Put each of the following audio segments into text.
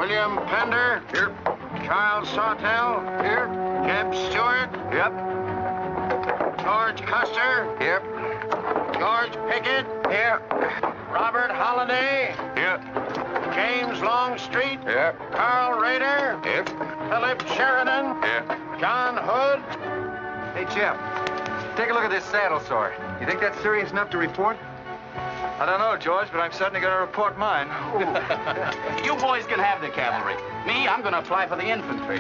William Pender. Here. Charles Sawtell. Here. Jeb Stewart. Yep. George Custer. Here. George Pickett. Here. Robert Holliday. Here. James Longstreet. Here. Carl Rader. Here. Philip Sheridan. Here. John Hood. Hey, Jim. Take a look at this saddle sore. You think that's serious enough to report? I don't know, George, but I'm certainly going to report mine. You boys can have the cavalry. Me, I'm going to apply for the infantry.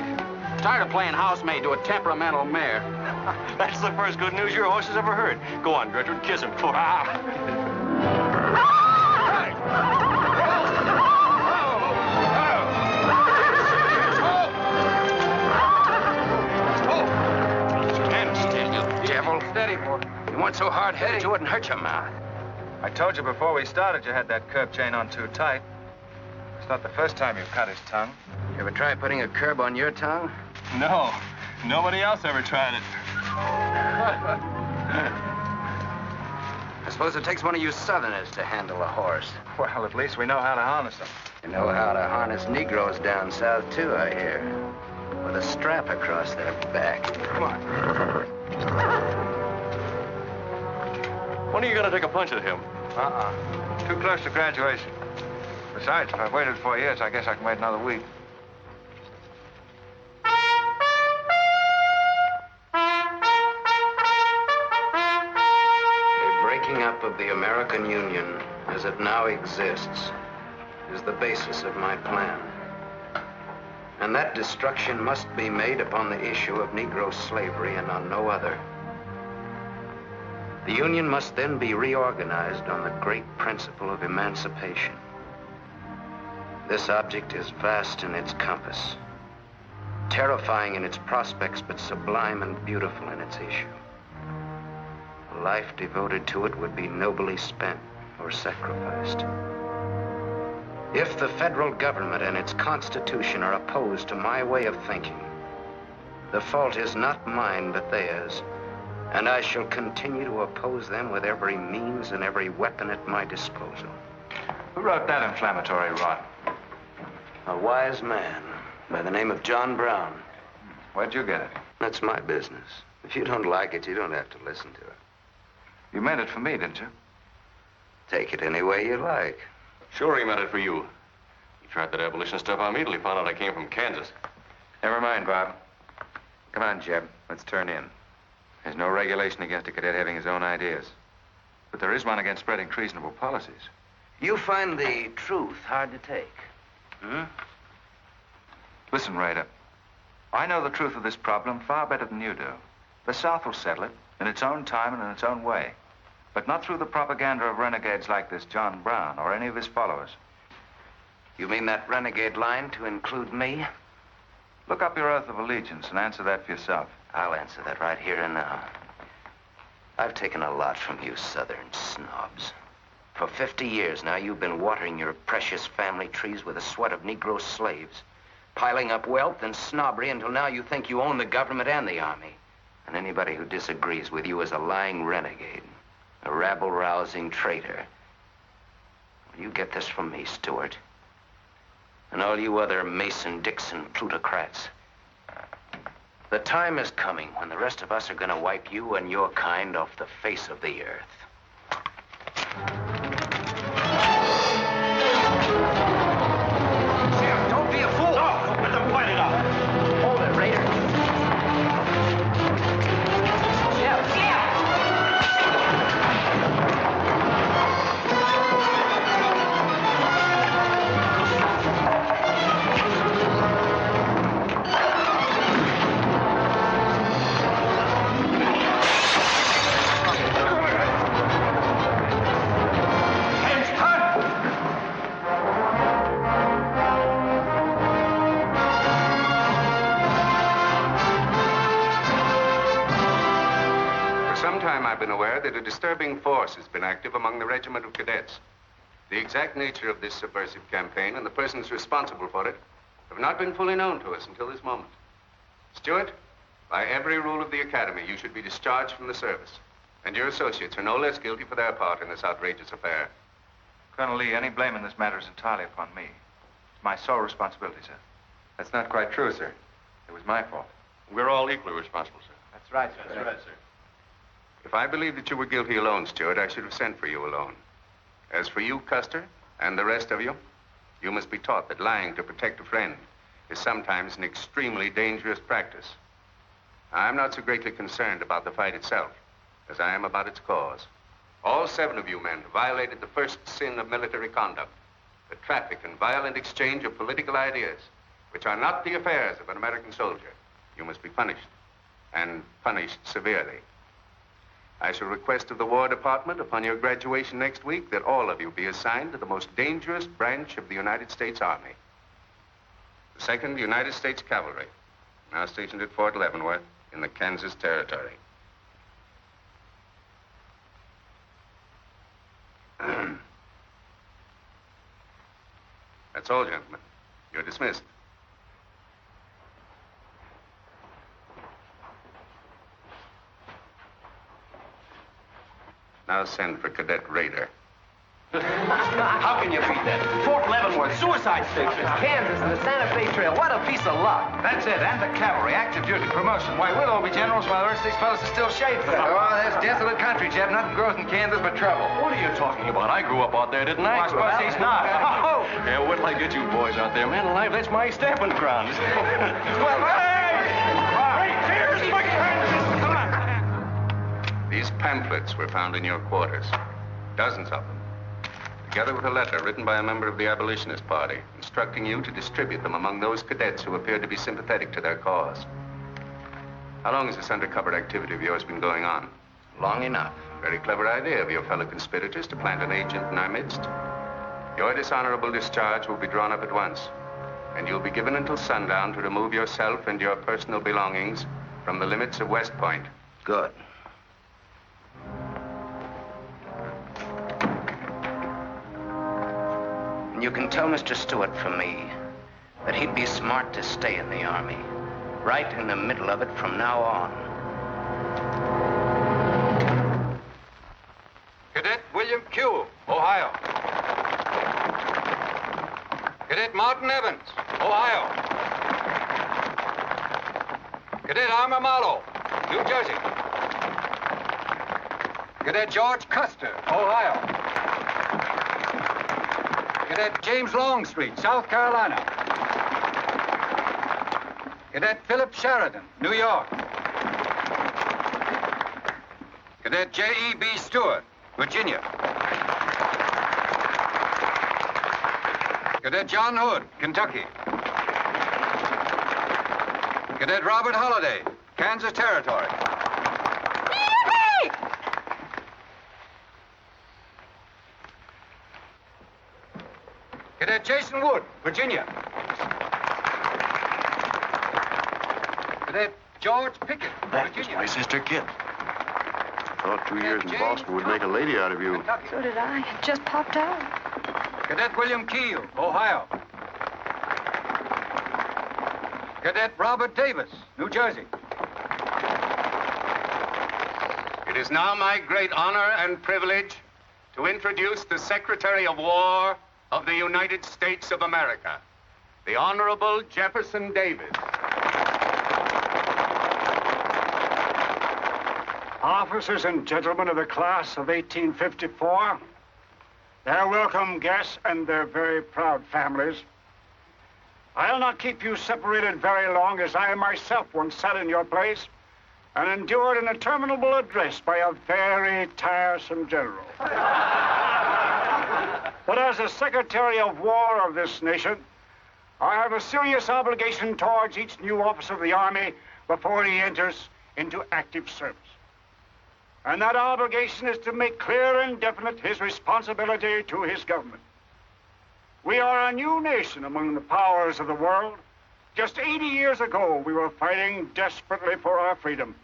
Tired of playing housemaid to a temperamental mare. That's the first good news your horse has ever heard. Go on, Gertrude, kiss him. Stand still, you devil. Steady, boy. You weren't so hard-headed, you wouldn't hurt your mouth. I told you before we started you had that curb chain on too tight. It's not the first time you've cut his tongue. You ever try putting a curb on your tongue? No. Nobody else ever tried it. I suppose it takes one of you Southerners to handle a horse. Well, at least we know how to harness them. You know how to harness Negroes down south, too, I hear. With a strap across their back. Come on. When are you going to take a punch at him? Too close to graduation. Besides, if I've waited 4 years, I guess I can wait another week. The breaking up of the American Union, as it now exists, is the basis of my plan. And that destruction must be made upon the issue of Negro slavery and on no other. The Union must then be reorganized on the great principle of emancipation. This object is vast in its compass, terrifying in its prospects, but sublime and beautiful in its issue. A life devoted to it would be nobly spent or sacrificed. If the federal government and its constitution are opposed to my way of thinking, the fault is not mine, but theirs. And I shall continue to oppose them with every means and every weapon at my disposal. Who wrote that inflammatory rot? A wise man by the name of John Brown. Where'd you get it? That's my business. If you don't like it, you don't have to listen to it. You meant it for me, didn't you? Take it any way you like. Sure he meant it for you. He tried that abolition stuff on me till he found out I came from Kansas. Never mind, Bob. Come on, Jeb. Let's turn in. There's no regulation against a cadet having his own ideas. But there is one against spreading treasonable policies. You find the truth hard to take, Listen, Raider. I know the truth of this problem far better than you do. The South will settle it in its own time and in its own way. But not through the propaganda of renegades like this John Brown or any of his followers. You mean that renegade line to include me? Look up your oath of allegiance and answer that for yourself. I'll answer that right here and now. I've taken a lot from you Southern snobs. For 50 years now, you've been watering your precious family trees with the sweat of Negro slaves, piling up wealth and snobbery until now you think you own the government and the army. And anybody who disagrees with you is a lying renegade, a rabble-rousing traitor. Well, you get this from me, Stewart. And all you other Mason-Dixon plutocrats. The time is coming when the rest of us are going to wipe you and your kind off the face of the earth. Jim, don't be a fool. No, let them point it out. Hold it, Raider. I've been aware that a disturbing force has been active among the regiment of cadets. The exact nature of this subversive campaign and the persons responsible for it have not been fully known to us until this moment. Stewart, by every rule of the academy, you should be discharged from the service. And your associates are no less guilty for their part in this outrageous affair. Colonel Lee, any blame in this matter is entirely upon me. my sole responsibility, sir. That's not quite true, sir. It was my fault. We're all equally responsible, sir. That's right, sir. That's right, sir. If I believed that you were guilty alone, Stewart, I should have sent for you alone. As for you, Custer, and the rest of you, you must be taught that lying to protect a friend is sometimes an extremely dangerous practice. I'm not so greatly concerned about the fight itself as I am about its cause. All 7 of you men violated the first sin of military conduct, the traffic and violent exchange of political ideas, which are not the affairs of an American soldier. You must be punished, and punished severely. I shall request of the War Department upon your graduation next week that all of you be assigned to the most dangerous branch of the United States Army. The 2nd United States Cavalry, now stationed at Fort Leavenworth in the Kansas Territory. That's all, gentlemen. You're dismissed. Now send for Cadet Raider. How can you beat that? Fort Leavenworth, suicide station, Kansas, and the Santa Fe Trail. What a piece of luck. That's it, and the cavalry, active duty, promotion. Why, we'll all be generals while the rest of these fellows are still shadefed. Oh, that's desolate country, Jeff. Nothing grows in Kansas but trouble. What are you talking about? I grew up out there, didn't I? I suppose he's not. Oh, yeah, wait till I get you boys out there. Man alive, that's my stamping grounds. Well, hey! Here's my Kansas! Come on! These pamphlets were found in your quarters. Dozens of them. Together with a letter written by a member of the Abolitionist Party, instructing you to distribute them among those cadets who appeared to be sympathetic to their cause. How long has this undercover activity of yours been going on? Long enough. Very clever idea of your fellow conspirators to plant an agent in our midst. Your dishonorable discharge will be drawn up at once, and you'll be given until sundown to remove yourself and your personal belongings from the limits of West Point. Good. You can tell Mr. Stewart from me that he'd be smart to stay in the Army, right in the middle of it from now on. Cadet William Q., Ohio. Cadet Martin Evans, Ohio. Cadet Armour Mallow, New Jersey. Cadet George Custer, Ohio. Cadet James Longstreet, South Carolina. Cadet Philip Sheridan, New York. Cadet J.E.B. Stewart, Virginia. Cadet John Hood, Kentucky. Cadet Robert Holliday, Kansas Territory. Cadet Jason Wood, Virginia. Cadet George Pickett, Virginia. My sister Kit. Thought 2 years in Boston would make a lady out of you. Kentucky. So did I. It just popped out. Cadet William Keel, Ohio. Cadet Robert Davis, New Jersey. It is now my great honor and privilege to introduce the Secretary of War of the United States of America, the Honorable Jefferson Davis. Officers and gentlemen of the class of 1854, their welcome guests and their very proud families, I'll not keep you separated very long, as I myself once sat in your place and endured an interminable address by a very tiresome general. But as the Secretary of War of this nation, I have a serious obligation towards each new officer of the Army before he enters into active service. And that obligation is to make clear and definite his responsibility to his government. We are a new nation among the powers of the world. Just 80 years ago, we were fighting desperately for our freedom,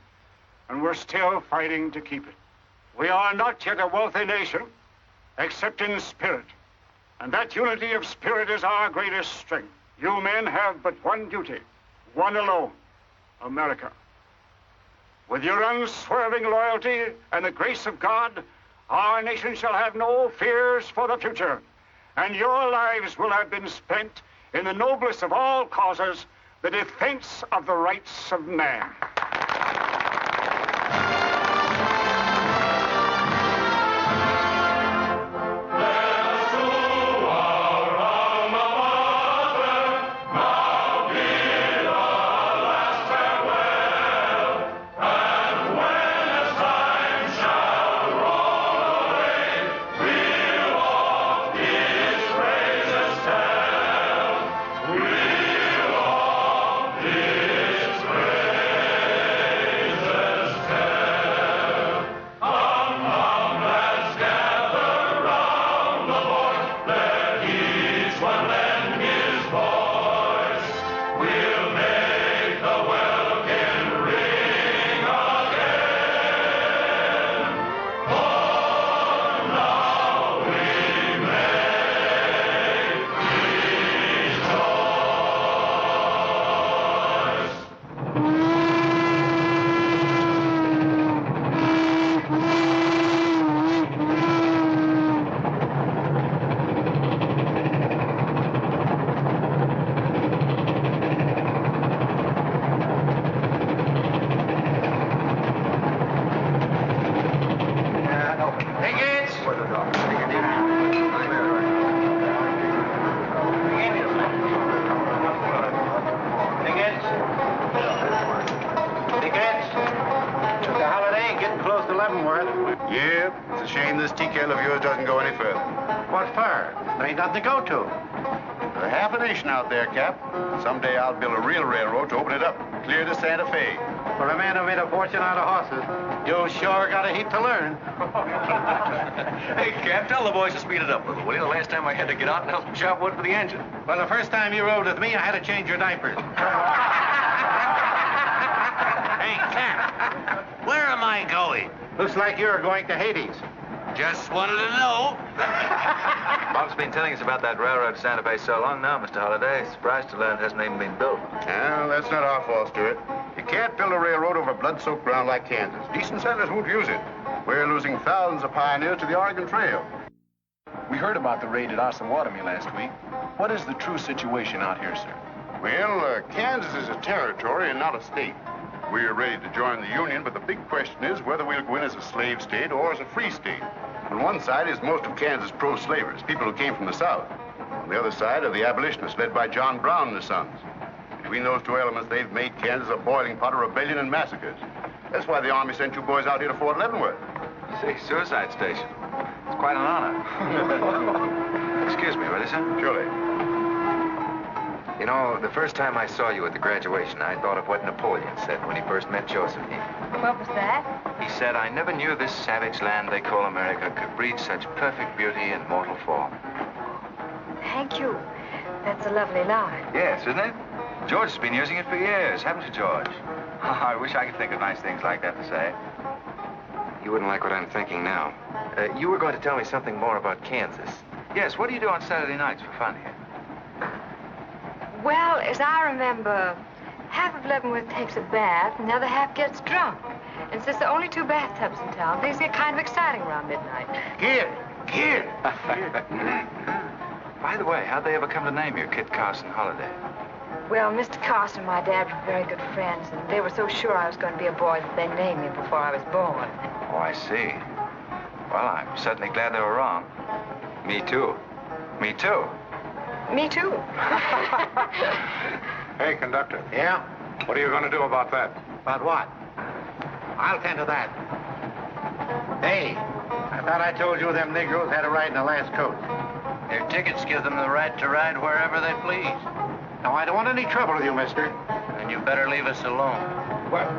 and we're still fighting to keep it. We are not yet a wealthy nation, except in spirit. And that unity of spirit is our greatest strength. You men have but one duty, one alone, America. With your unswerving loyalty and the grace of God, our nation shall have no fears for the future. and your lives will have been spent in the noblest of all causes, the defense of the rights of man. Yeah, it's a shame this TKL of yours doesn't go any further. What for? There ain't nothing to go to. There's half a nation out there, Cap. Someday I'll build a real railroad to open it up, clear to Santa Fe. For a man who made a fortune out of horses, you sure got a heap to learn. Hey, Cap, tell the boys to speed it up a little, will you? The last time I had to get out and help them chop wood for the engine. Well, the first time you rode with me, I had to change your diapers. Hey, Cap, where am I going? Looks like you're going to Hades. Just wanted to know. Bob's been telling us about that railroad to Santa Fe so long now, Mr. Holliday. Surprised to learn it hasn't even been built. Well, that's not our fault, Stuart. You can't build a railroad over blood-soaked ground like Kansas. Decent settlers won't use it. We're losing thousands of pioneers to the Oregon Trail. We heard about the raid at Osawatomie last week. What is the true situation out here, sir? Well, Kansas is a territory and not a state. We're ready to join the Union, but the big question is whether we'll go in as a slave state or as a free state. On one side is most of Kansas pro-slavers, people who came from the South. On the other side are the abolitionists, led by John Brown and his sons. Between those two elements, they've made Kansas a boiling pot of rebellion and massacres. That's why the Army sent you boys out here to Fort Leavenworth. See, suicide station. It's quite an honor. Excuse me, will you, sir? Surely. You know, the first time I saw you at the graduation, I thought of what Napoleon said when he first met Josephine. What was that? He said, I never knew this savage land they call America could breed such perfect beauty in mortal form. Thank you. That's a lovely line. Yes, isn't it? George has been using it for years, haven't you, George? I wish I could think of nice things like that to say. You wouldn't like what I'm thinking now. You were going to tell me something more about Kansas. Yes, what do you do on Saturday nights for fun here? Well, as I remember, half of Leavenworth takes a bath and the other half gets drunk. And since there are only 2 bathtubs in town, things get kind of exciting around midnight. Kid! By the way, how'd they ever come to name you Kit Carson Holiday? Well, Mr. Carson and my dad were very good friends, and they were so sure I was going to be a boy that they named me before I was born. Oh, I see. Well, I'm certainly glad they were wrong. Me too. Me too. Me too. Hey, conductor. Yeah? What are you going to do about that? About what? I'll tend to that. Hey, I thought I told you them Negroes had a right in the last coat. Their tickets give them the right to ride wherever they please. Now, I don't want any trouble with you, mister. And you better leave us alone. Well,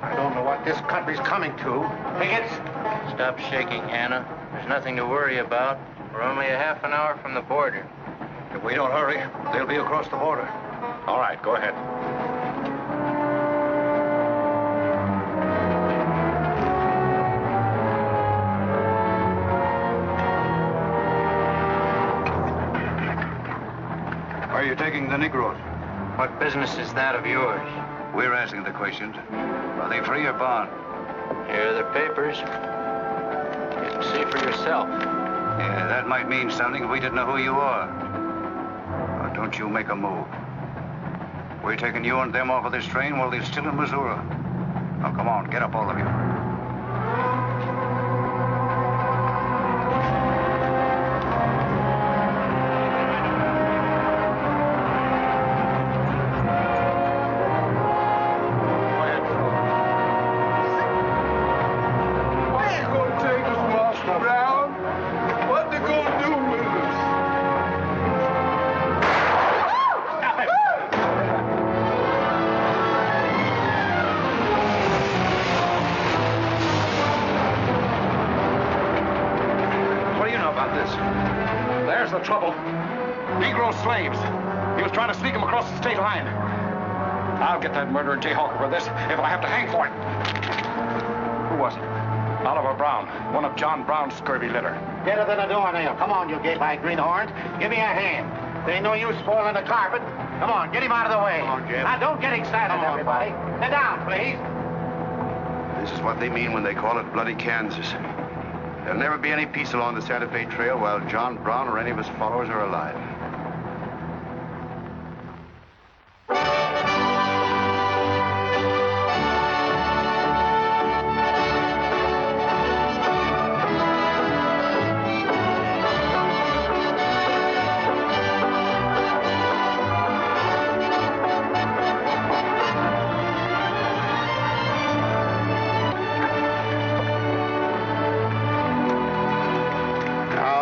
I don't know what this country's coming to. Tickets? Stop shaking, Hannah. There's nothing to worry about. We're only a half an hour from the border. If we don't hurry, they'll be across the border. All right, go ahead. Where are you taking the Negroes? What business is that of yours? We're asking the questions. Are they free or bond? Here are the papers. You can see for yourself. Yeah, that might mean something if we didn't know who you are. Now, don't you make a move. We're taking you and them off of this train while they're still in Missouri. Now, come on, get up, all of you. There's the trouble. Negro slaves. He was trying to sneak them across the state line. I'll get that murdering jayhawker for this if I have to hang for it. Who was it? Oliver Brown, one of John Brown's scurvy litter. Better than a doornail. Come on, you gate-eyed greenhorns. Give me a hand. There ain't no use spoiling the carpet. Come on, get him out of the way. Come on, Jeff. Now, don't get excited, everybody. Sit down, please. This is what they mean when they call it bloody Kansas. There'll never be any peace along the Santa Fe Trail while John Brown or any of his followers are alive.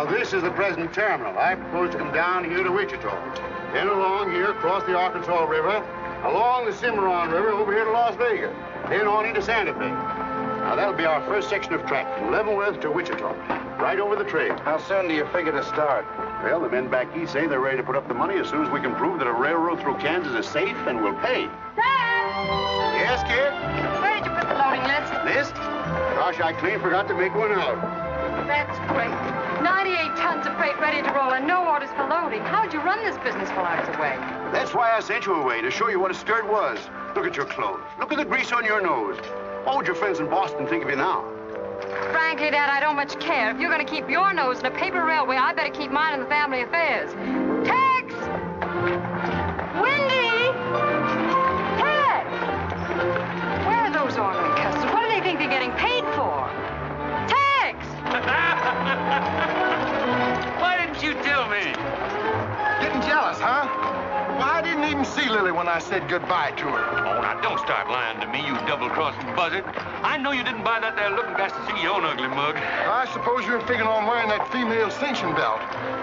This is the present terminal. I propose to come down here to Wichita, then along here across the Arkansas River, along the Cimarron River over here to Las Vegas, then on into Santa Fe. Now, that'll be our first section of track from Leavenworth to Wichita, right over the trail. How soon do you figure to start? Well, the men back east say they're ready to put up the money as soon as we can prove that a railroad through Kansas is safe and will pay. Dad! Yes, kid? Where did you put the loading list? List? Gosh, I clean forgot to make one out. That's great. 98 tons of freight ready to roll and no orders for loading. How'd you run this business while I was away? That's why I sent you away, to show you what a skirt was. Look at your clothes. Look at the grease on your nose. What would your friends in Boston think of you now? Frankly, Dad, I don't much care. If you're going to keep your nose in a paper railway, I better keep mine in the family affairs. Tex! Wendy! Tex! Where are those ornery customers? What do they think they're getting paid for? Tex! Why didn't you tell me? Getting jealous, huh? Well, I didn't even see Lily when I said goodbye to her. Oh, now, don't start lying to me, you double-crossing buzzard. I know you didn't buy that there looking glass to see your own ugly mug. I suppose you're figuring on wearing that female cinching belt.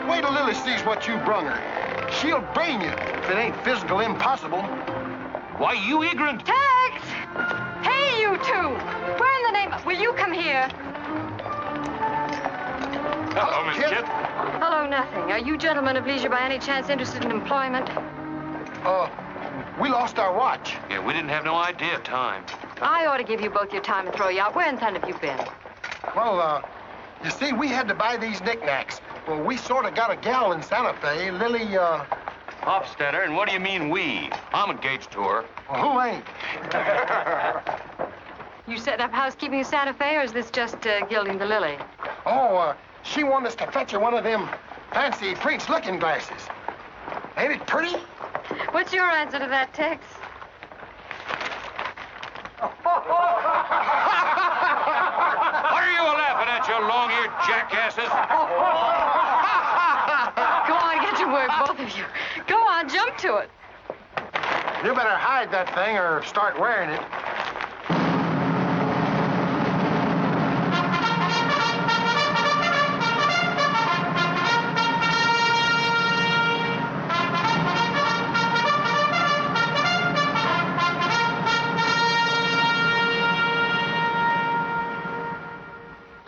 Wait till Lily sees what you brung her. She'll brain you if it ain't physical impossible. Why, you ignorant. Tex! Hey, you two! Where in the name of... Will you come here? Hello, Miss Kip. Hello, nothing. Are you gentlemen of leisure by any chance interested in employment? We lost our watch. Yeah, we didn't have no idea of time. I ought to give you both your time and throw you out. Where in town have you been? Well, you see, we had to buy these knickknacks. Well, we sort of got a gal in Santa Fe, Lily, Hofstadter, and what do you mean we? I'm engaged to her. Well, who ain't? You setting up housekeeping in Santa Fe, or is this just gilding the lily? She wanted us to fetch her one of them fancy French looking glasses. Ain't it pretty? What's your answer to that, Tex? What are you laughing at, you long-eared jackasses? Go on, get your work, both of you. Go on, jump to it. You better hide that thing or start wearing it.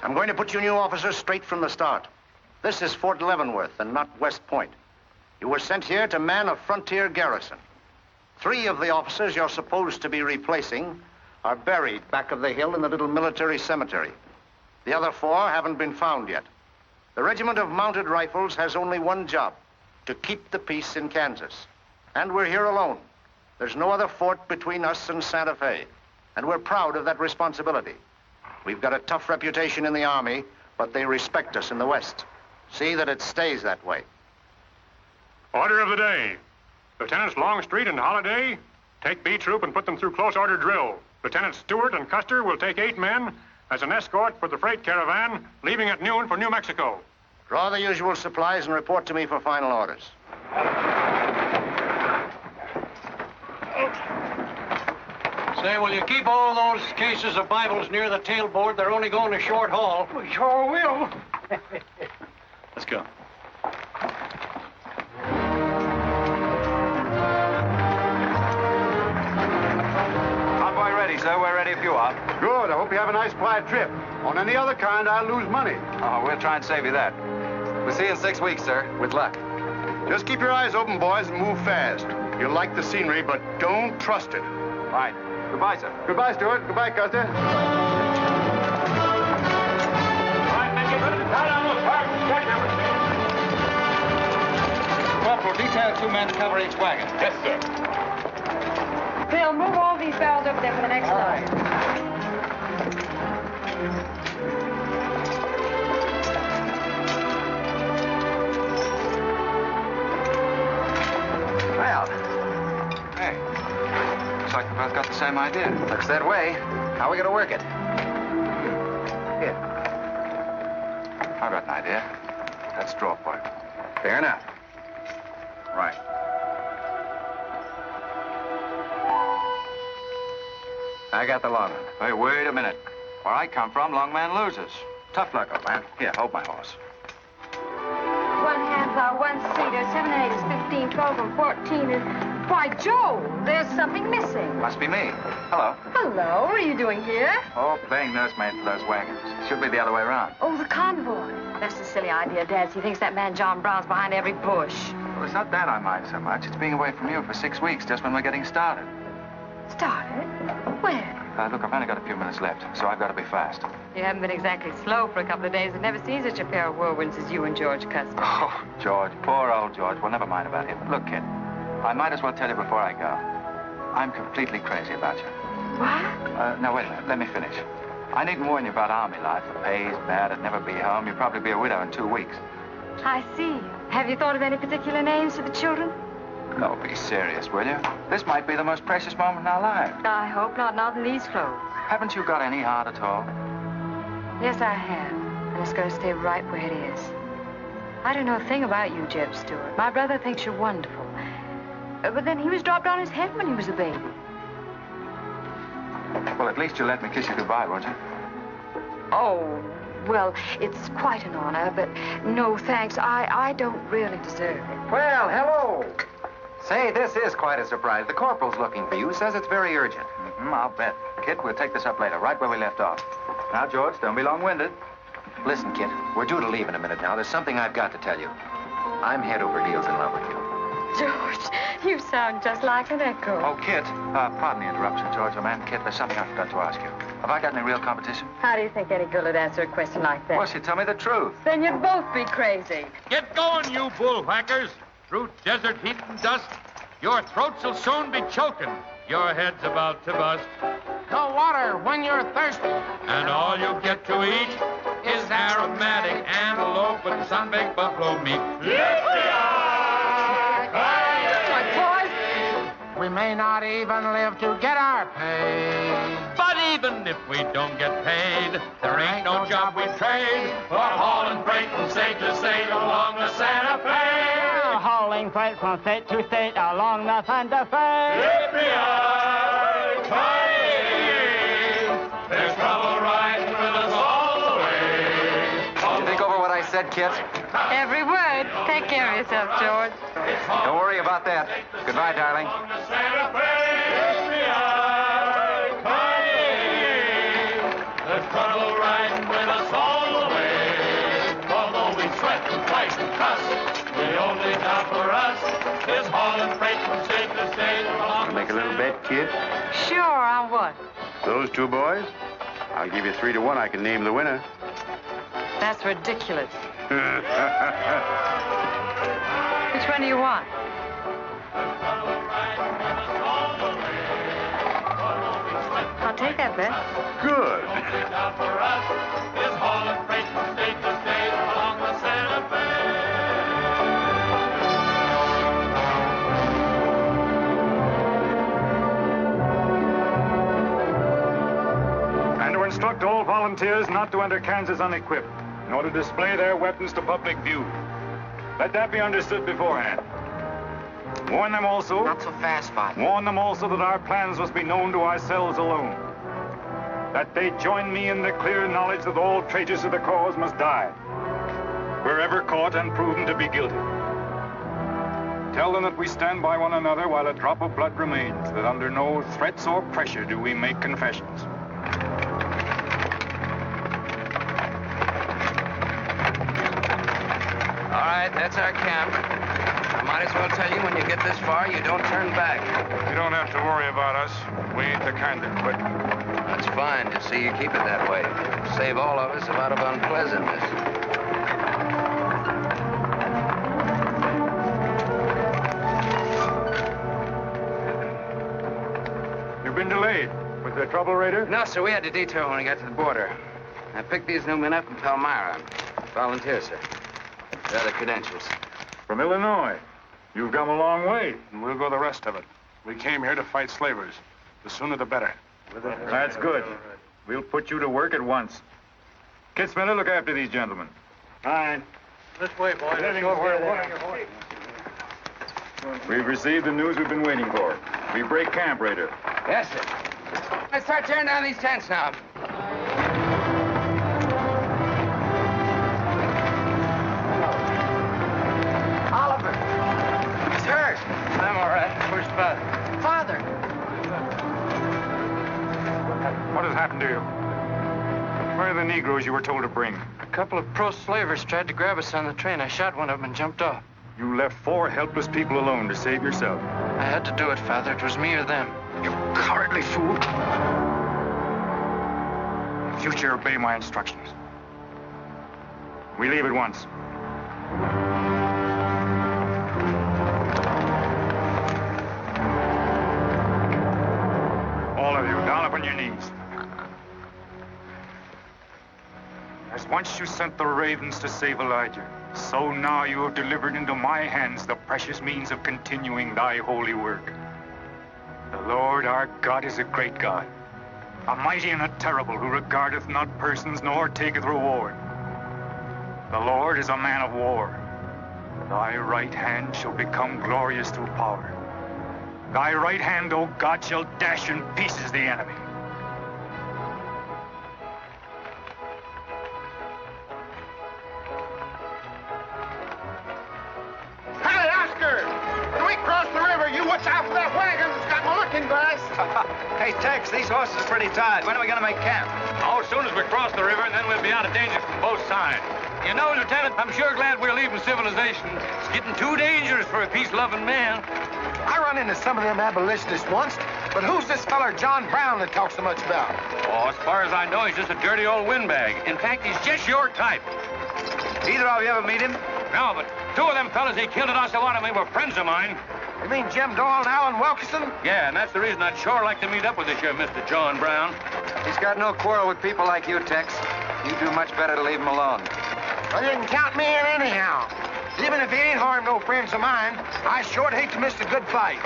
I'm going to put you new officers straight from the start. This is Fort Leavenworth and not West Point. You were sent here to man a frontier garrison. 3 of the officers you're supposed to be replacing are buried back of the hill in the little military cemetery. The other 4 haven't been found yet. The Regiment of Mounted Rifles has only one job, to keep the peace in Kansas. And we're here alone. There's no other fort between us and Santa Fe. And we're proud of that responsibility. We've got a tough reputation in the Army, but they respect us in the West. See that it stays that way. Order of the day. Lieutenants Longstreet and Holliday take B Troop and put them through close order drill. Lieutenants Stewart and Custer will take 8 men as an escort for the freight caravan leaving at noon for New Mexico. Draw the usual supplies and report to me for final orders. Say, will you keep all those cases of Bibles near the tailboard? They're only going a short haul. We sure will. Let's go. Convoy ready, sir. We're ready if you are. Good. I hope you have a nice quiet trip. On any other kind, I'll lose money. Oh, we'll try and save you that. We'll see you in 6 weeks, sir. With luck. Just keep your eyes open, boys, and move fast. You'll like the scenery, but don't trust it. Right. Goodbye, sir. Goodbye, Stewart. Goodbye, Custer. All right, men, get ready to tie down those wagons. Corporal, detail 2 men to cover each wagon. Yes, sir. Phil, move all these barrels over there for the next load. Well, Hey. Looks like we both got the same idea. looks that way. How are we going to work it? Here. I've got an idea. Let's draw for it. Fair enough. Right. I got the long one. Hey, wait a minute. Where I come from, long man loses. Tough luck, old man. Here, hold my horse. 1 half hour, 1 seater, 7 and 8 is 15, 12 and 14 is... Why, Joe, there's something missing. Must be me. Hello. Hello, what are you doing here? Oh, playing nursemaid for those wagons. Should be the other way around. Oh, the convoy. That's a silly idea, Dad. He thinks that man John Brown's behind every bush. Well, it's not that I mind so much. It's being away from you for 6 weeks, just when we're getting started. Started? When? Look, I've only got a few minutes left, so I've got to be fast. You haven't been exactly slow for a couple of days. I've never seen such a pair of whirlwinds as you and George Custer. Oh, George, poor old George. Well, never mind about him. Look, kid, I might as well tell you before I go. I'm completely crazy about you. What? Now, wait a minute. Let me finish. I needn't warn you about army life. The pay's bad. I'd never be home. You'd probably be a widow in 2 weeks. I see. Have you thought of any particular names for the children? No, be serious, will you? This might be the most precious moment in our lives. I hope not in these clothes. Haven't you got any heart at all? Yes, I have. And it's going to stay right where it is. I don't know a thing about you, Jeb Stewart. My brother thinks you're wonderful. But then he was dropped on his head when he was a baby. Well, at least you'll let me kiss you goodbye, won't you? Oh, well, it's quite an honor, but no thanks. I don't really deserve it. Well, hello. Say, this is quite a surprise. The corporal's looking for you. Says it's very urgent. I'll bet. Kit, we'll take this up later, right where we left off. Now, George, don't be long-winded. Listen, Kit, we're due to leave in a minute now. There's something I've got to tell you. I'm head over heels in love with you. George, you sound just like an echo. Oh, Kit, pardon the interruption, George, old man. Kit, there's something I forgot to ask you. Have I got any real competition? How do you think any girl would answer a question like that? Well, she'd tell me the truth. Then you'd both be crazy. Get going, you bullwhackers. Through desert heat and dust, your throats will soon be choking. Your head's about to bust. The water when you're thirsty. And all you get to eat is aromatic antelope and sun-baked buffalo meat. We may not even live to get our pay. But even if we don't get paid, there ain't no job we trade for hauling freight from state to state along the Santa Fe. Hauling freight from state to state along the Santa Fe. There's trouble riding with us all the way. Did you think over what I said, Kit? Every word. Take care of yourself, George. Don't worry about that. Goodbye, darling. There's trouble riding with us all the way. Although we sweat and fight and cuss, the only job for us is hauling freight from state to state along. Make a little bet, Kid? Sure, on what? Those 2 boys? I'll give you 3 to 1. I can name the winner. That's ridiculous. Which one do you want? I'll take that bet. Good. The only job for us is hauling freight from state to state along the Santa Fe. instruct all volunteers not to enter Kansas unequipped, nor to display their weapons to public view. Let that be understood beforehand. Warn them also... Not so fast, Father. Warn them also that our plans must be known to ourselves alone. That they join me in the clear knowledge that all traitors to the cause must die, wherever caught and proven to be guilty. Tell them that we stand by one another while a drop of blood remains, that under no threats or pressure do we make confessions. All right, that's our camp. I might as well tell you, when you get this far, you don't turn back. You don't have to worry about us. We ain't the kind that quit. That's fine. Just see you keep it that way. Save all of us a lot of unpleasantness. You've been delayed. Was there trouble, Raider? No, sir. We had to detour when we got to the border. I picked these new men up in Palmyra. Volunteer, sir. There are the credentials. From Illinois. You've come a long way. And we'll go the rest of it. We came here to fight slavers. The sooner the better. That's good. We'll put you to work at once. Kid Spinner, look after these gentlemen. Fine. This way, boys. We've received the news we've been waiting for. We break camp, Raider. Yes, sir. Let's start tearing down these tents now. Oliver! He's hurt. I'm all right. Where's Father? Father! What has happened to you? Where are the Negroes you were told to bring? A couple of pro-slavers tried to grab us on the train. I shot one of them and jumped off. You left 4 helpless people alone to save yourself. I had to do it, Father. It was me or them. You cowardly fool. In future, obey my instructions. We leave at once. All of you, down upon your knees. As once you sent the ravens to save Elijah, so now you have delivered into my hands the precious means of continuing thy holy work. The Lord our God is a great God, a mighty and a terrible, who regardeth not persons nor taketh reward. The Lord is a man of war. Thy right hand shall become glorious through power. Thy right hand, O God, shall dash in pieces the enemy. Hey, Oscar! When we cross the river, you watch out for that wagon that's got marking glass. Hey, Tex, these horses are pretty tired. When are we going to make camp? Oh, as soon as we cross the river, and then we'll be out of danger from both sides. You know, Lieutenant, I'm sure glad we're leaving civilization. It's getting too dangerous for a peace-loving man. I run into some of them abolitionists once, but who's this feller John Brown that talks so much about? Oh, as far as I know, he's just a dirty old windbag. In fact, he's just your type. Either of you ever meet him? No, but 2 of them fellas he killed at Osawatomie were friends of mine. You mean Jim Doyle and Alan Wilkerson? Yeah, and that's the reason I'd sure like to meet up with this here Mr. John Brown. He's got no quarrel with people like you, Tex. You do much better to leave him alone. Well, you can count me in anyhow. Even if he ain't harmed no friends of mine, I sure hate to miss a good fight.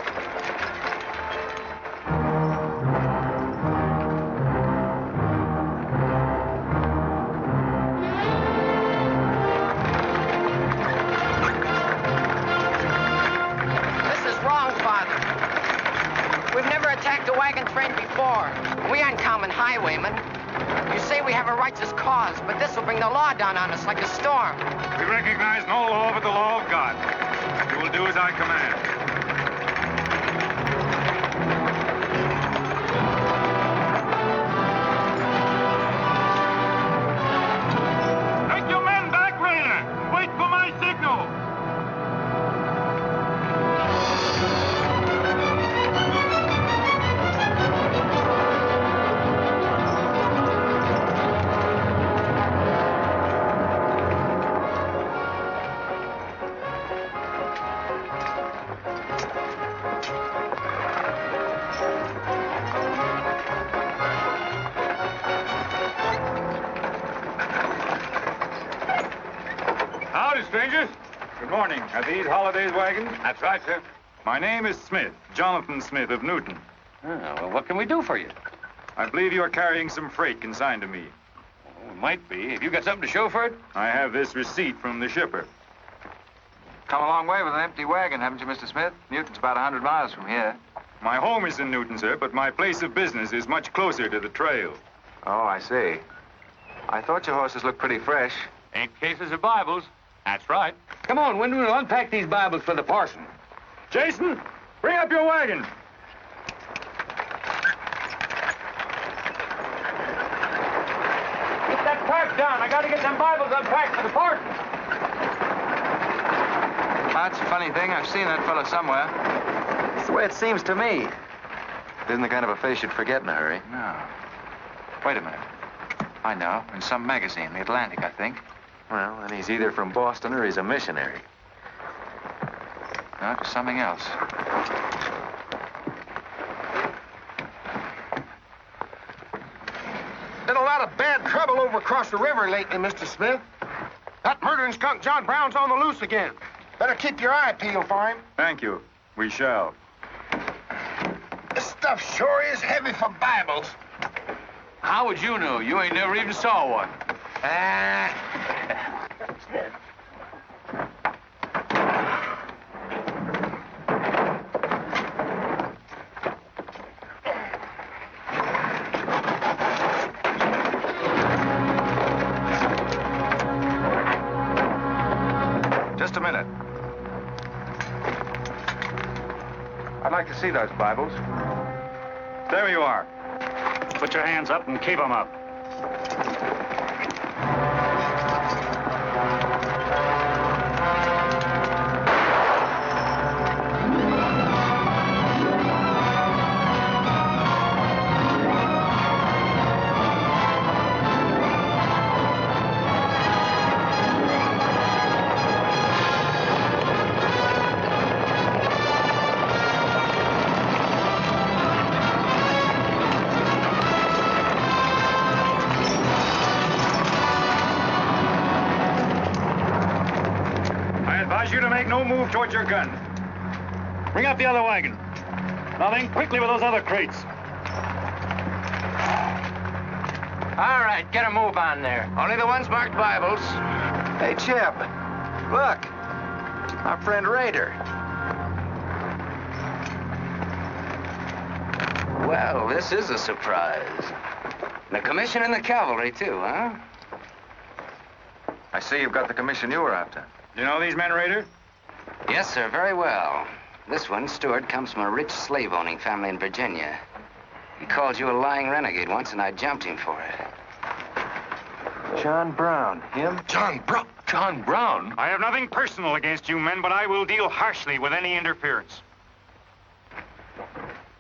This is wrong, Father. We've never attacked a wagon train before. We aren't common highwaymen. You say we have a righteous cause, but this will bring the law down on us like a storm. We recognize no law but the law of God. You will do as I command. Take your men back, Raider. Wait for my signal. Howdy, strangers. Good morning. Are these Holiday's wagons? That's right, sir. My name is Smith, Jonathan Smith of Newton. Oh, well, what can we do for you? I believe you are carrying some freight consigned to me. Oh, it might be. Have you got something to show for it? I have this receipt from the shipper. Come a long way with an empty wagon, haven't you, Mr. Smith? Newton's about 100 miles from here. My home is in Newton, sir, but my place of business is much closer to the trail. Oh, I see. I thought your horses looked pretty fresh. Ain't cases of Bibles. That's right. Come on, Wyndham, we'll unpack these Bibles for the parson. Jason, bring up your wagon. Get that pack down. I gotta get them Bibles unpacked for the parson. That's a funny thing. I've seen that fellow somewhere. It's the way it seems to me. It isn't the kind of a face you'd forget in a hurry. No. Wait a minute. I know. In some magazine, The Atlantic, I think. Well, then he's either from Boston or he's a missionary. No, it was something else. Been a lot of bad trouble over across the river lately, Mr. Smith. That murdering skunk John Brown's on the loose again. Better keep your eye peeled for him. Thank you. We shall. This stuff sure is heavy for Bibles. How would you know? You ain't never even saw one. Just a minute. I'd like to see those Bibles. There you are. Put your hands up and keep them up. You to make no move towards your gun. Bring up the other wagon. Now then, quickly with those other crates. All right, get a move on there. Only the ones marked Bibles. Hey, Chip. Look. Our friend Raider. Well, this is a surprise. And a commission in the cavalry, too, huh? I see you've got the commission you were after. You know these men, Raider? Yes, sir, very well. This one, Stewart, comes from a rich slave-owning family in Virginia. He called you a lying renegade once, and I jumped him for it. John Brown. Him? John Brown. John Brown? I have nothing personal against you men, but I will deal harshly with any interference.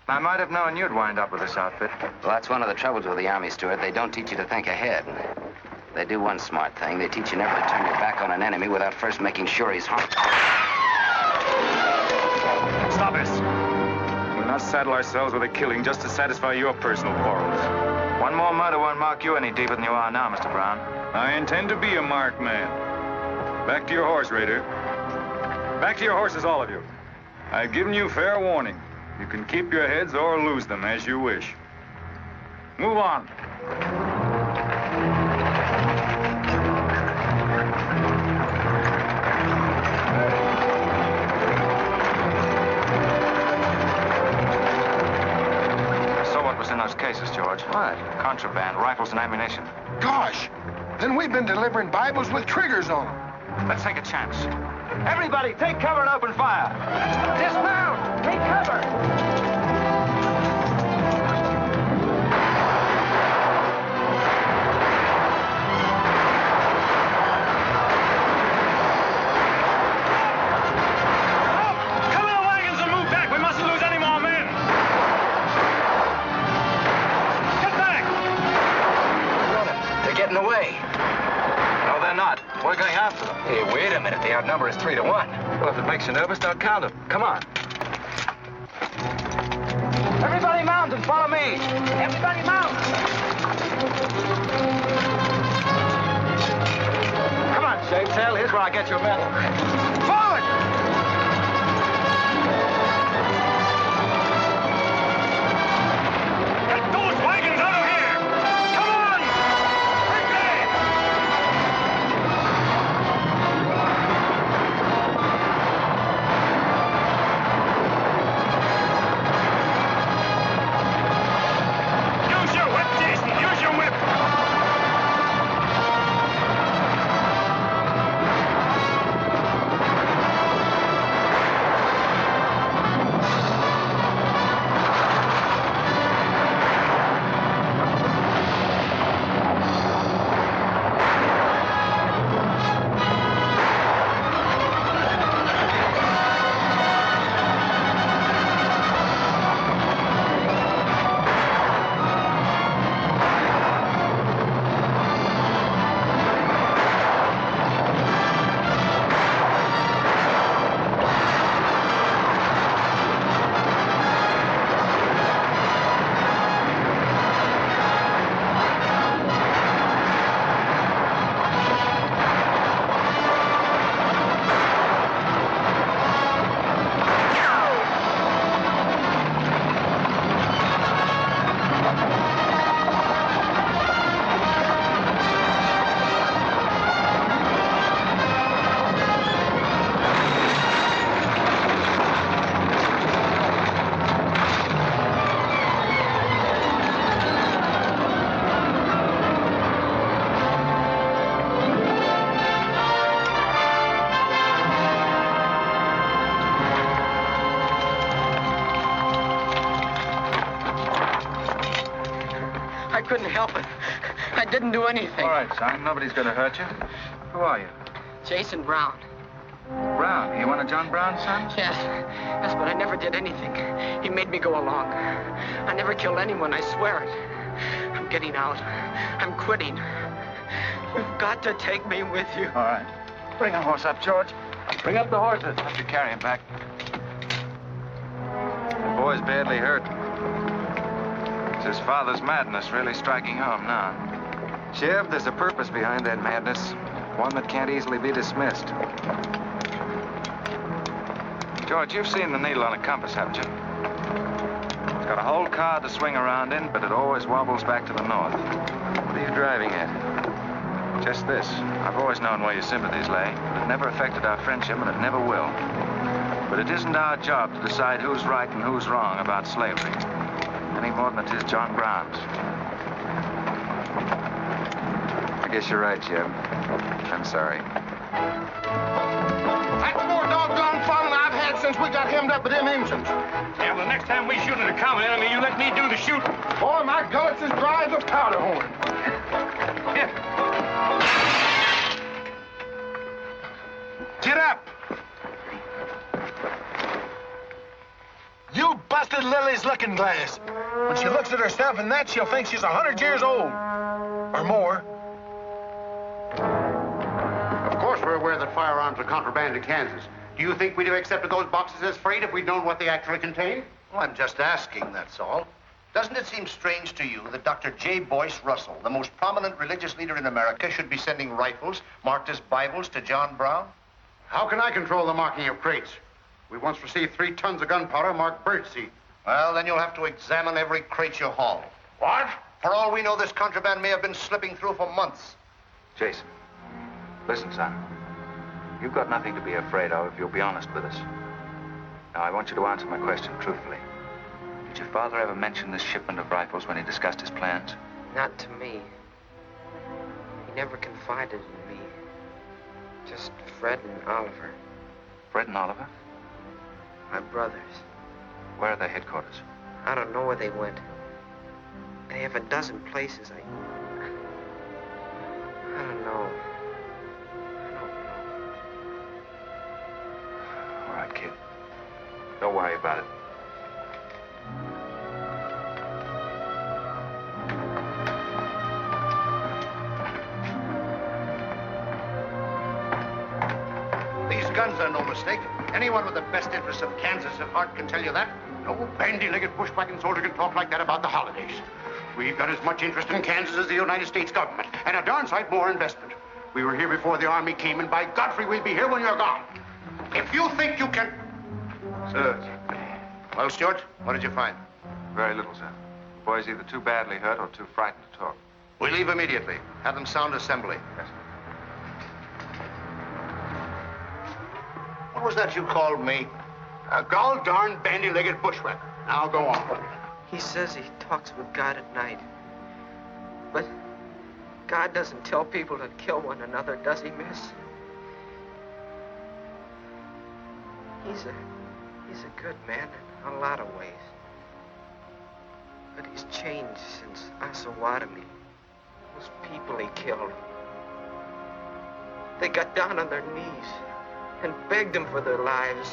I might have known you'd wind up with this outfit. Well, that's one of the troubles with the Army, Stewart. They don't teach you to think ahead. They do one smart thing. They teach you never to turn your back on an enemy without first making sure he's harmed. Stop this. We'll not saddle ourselves with a killing just to satisfy your personal quarrels. One more murder won't mark you any deeper than you are now, Mr. Brown. I intend to be a marked man. Back to your horse, Raider. Back to your horses, all of you. I've given you fair warning. You can keep your heads or lose them as you wish. Move on. In those cases, George. What? Contraband, rifles, and ammunition. Gosh, then we've been delivering Bibles with triggers on them. Let's take a chance. Everybody, take cover and open fire. Dismount! Take cover! We're going after them. Hey, wait a minute. They outnumber us 3 to 1. Well, if it makes you nervous, don't count them. Come on. Everybody mount and follow me. Everybody mount. Come on, Shave Tail. Here's where I get your medal. Forward! Get those wagons out couldn't help it. I didn't do anything. All right, son. Nobody's going to hurt you. Who are you? Jason Brown. Brown. You one of John Brown's sons? Yes. Yes, but I never did anything. He made me go along. I never killed anyone, I swear it. I'm getting out. I'm quitting. You've got to take me with you. All right. Bring a horse up, George. Bring up the horses. Have to carry him back. The boy's badly hurt. It's his father's madness really striking home now. Chev, there's a purpose behind that madness. One that can't easily be dismissed. George, you've seen the needle on a compass, haven't you? It's got a whole car to swing around in, but it always wobbles back to the north. What are you driving at? Just this. I've always known where your sympathies lay. It never affected our friendship, and it never will. But it isn't our job to decide who's right and who's wrong about slavery. Any more than it is John Brown's. I guess you're right, Jim. I'm sorry. That's more doggone fun than I've had since we got hemmed up with them engines. Yeah, well, the next time we shoot at a common enemy, you let me do the shooting. Boy, my gullets as dry as a powder horn. Get up! You busted Lily's looking glass. When she looks at herself in that, she'll think she's 100 years old. Or more. Of course we're aware that firearms are contraband in Kansas. Do you think we'd have accepted those boxes as freight if we'd known what they actually contained? Well, I'm just asking, that's all. Doesn't it seem strange to you that Dr. J. Boyce Russell, the most prominent religious leader in America, should be sending rifles marked as Bibles to John Brown? How can I control the marking of crates? We once received 3 tons of gunpowder marked birdseed. Well, then you'll have to examine every crate you haul. What? For all we know, this contraband may have been slipping through for months. Jason, listen, son. You've got nothing to be afraid of if you'll be honest with us. Now, I want you to answer my question truthfully. Did your father ever mention this shipment of rifles when he discussed his plans? Not to me. He never confided in me. Just Fred and Oliver. Fred and Oliver? My brothers. Where are their headquarters? I don't know where they went. They have a dozen places. I don't know. All right, kid. Don't worry about it. These guns are no mistake. Anyone with the best interests of Kansas at heart can tell you that. No bandy-legged bushwhacking soldier can talk like that about the holidays. We've got as much interest in Kansas as the United States government, and a darn sight more investment. We were here before the Army came, and by Godfrey, we'll be here when you're gone. If you think you can... Sir. Well, Stuart, what did you find? Very little, sir. The boy's either too badly hurt or too frightened to talk. We leave immediately. Have them sound assembly. Yes, sir. What was that you called me? A gall-darn bandy-legged bushwhacker. Now go on. He says he talks with God at night. But God doesn't tell people to kill one another, does he, miss? He's a good man in a lot of ways. But he's changed since Osawatomie. Those people he killed. They got down on their knees and begged him for their lives.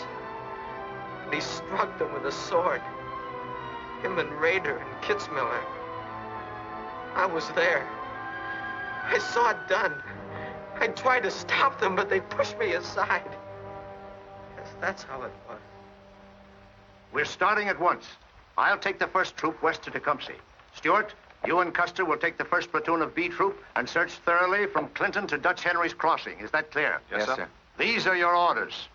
And he struck them with a sword. Him and Rader and Kitzmiller. I was there. I saw it done. I tried to stop them, but they pushed me aside. Yes, that's how it was. We're starting at once. I'll take the first troop west to Tecumseh. Stuart, you and Custer will take the first platoon of B troop and search thoroughly from Clinton to Dutch Henry's Crossing. Is that clear? Yes, sir. These are your orders.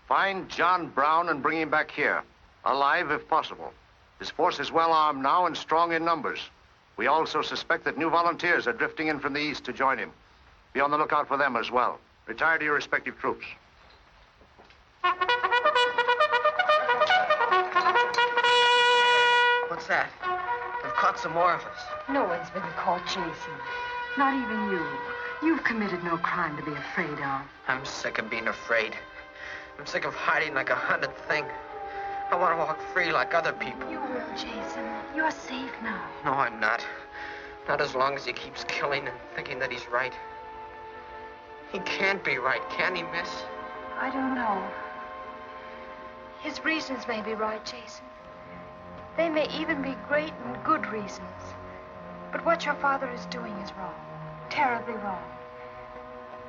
Find John Brown and bring him back here, alive if possible. His force is well armed now and strong in numbers. We also suspect that new volunteers are drifting in from the east to join him. Be on the lookout for them as well. Retire to your respective troops. What's that? They've caught some more of us. No one's been caught, Jason. Not even you. You've committed no crime to be afraid of. I'm sick of being afraid. I'm sick of hiding like a hunted thing. I want to walk free like other people. You will, Jason. You're safe now. No, I'm not. Not as long as he keeps killing and thinking that he's right. He can't be right, can he, miss? I don't know. His reasons may be right, Jason. They may even be great and good reasons. But what your father is doing is wrong. Terribly wrong.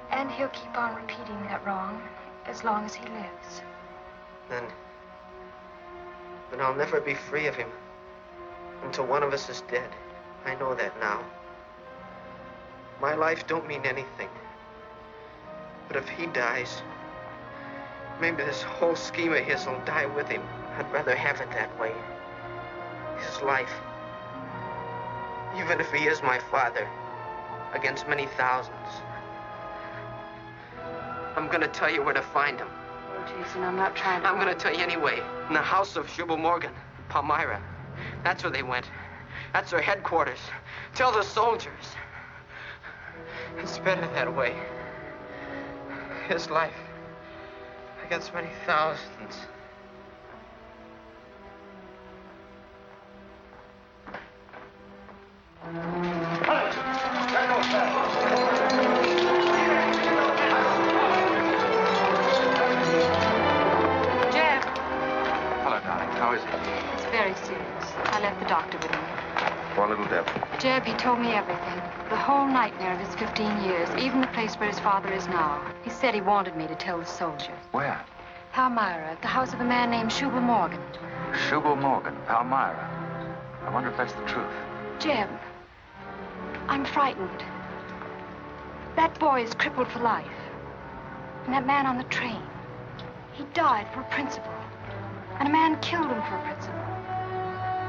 And he'll keep on repeating that wrong as long as he lives. Then I'll never be free of him until one of us is dead. I know that now. My life don't mean anything. But if he dies, maybe this whole scheme of his will die with him. I'd rather have it that way. His life. Even if he is my father, against many thousands. I'm gonna tell you where to find him. Oh, Jason, I'm not trying to... I'm gonna tell you anyway. In the house of Jubal Morgan, Palmyra. That's where they went. That's their headquarters. Tell the soldiers. It's better that way. His life against many thousands. Jeb. Hello, darling. How is he? It's very serious. I left the doctor with him. Poor little devil. Jeb, he told me everything. The whole nightmare of his 15 years, even the place where his father is now. He said he wanted me to tell the soldiers. Where? Palmyra, at the house of a man named Jubal Morgan. Jubal Morgan, Palmyra. I wonder if that's the truth. Jeb, I'm frightened. That boy is crippled for life. And that man on the train, he died for a principle. And a man killed him for a principle.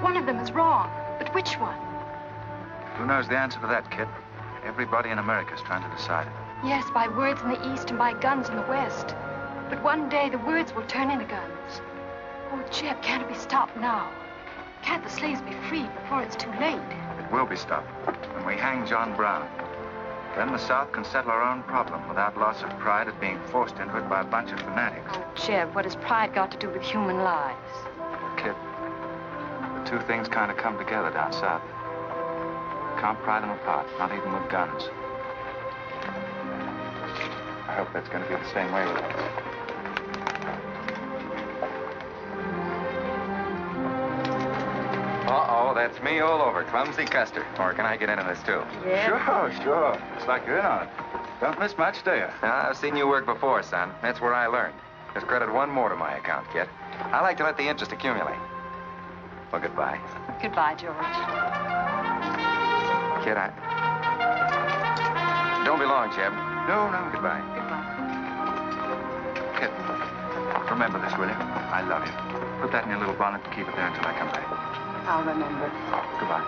One of them is wrong, but which one? Who knows the answer to that, kid? Everybody in America is trying to decide it. Yes, by words in the East and by guns in the West. But one day the words will turn into guns. Oh, Jeb, can't it be stopped now? Can't the slaves be freed before it's too late? It will be stopped when we hang John Brown. Then the South can settle our own problem without loss of pride at being forced into it by a bunch of fanatics. Oh, Jeb, what has pride got to do with human lives? Kid, the two things kind of come together down south. Can't pry them apart, not even with guns. I hope that's going to be the same way with us. Uh-oh, that's me all over, clumsy Custer. Or can I get into this, too? Yeah. Sure. Looks like you're in on it. Don't miss much, do you? I've seen you work before, son. That's where I learned. Just credit one more to my account, kid. I like to let the interest accumulate. Well, goodbye. Goodbye, George. Kid, don't be long, Jeb. No. Goodbye. Goodbye. Kid, remember this, will you? I love you. Put that in your little bonnet and keep it there until I come back. I'll remember. Goodbye.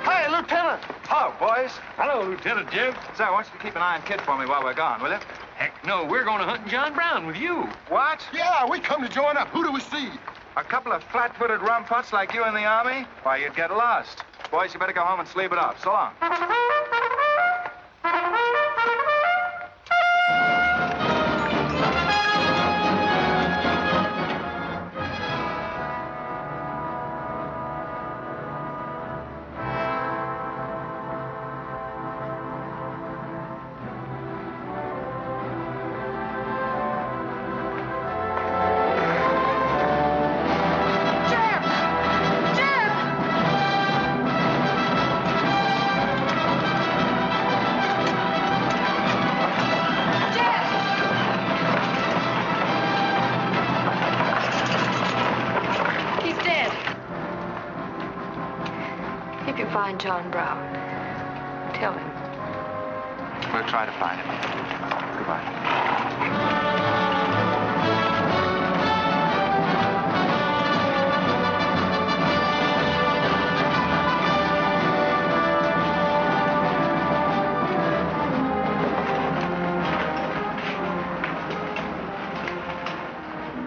Hey, Lieutenant. Hello, boys. Hello, Lieutenant Jeb. Say, I want you to keep an eye on Kid for me while we're gone, will you? Heck no, we're going to hunt John Brown with you. What? Yeah, we come to join up. Who do we see? A couple of flat-footed rumputs like you in the Army? Why, you'd get lost. Boys, you better go home and sleep it off. So long. John Brown. Tell him. We'll try to find him. Goodbye.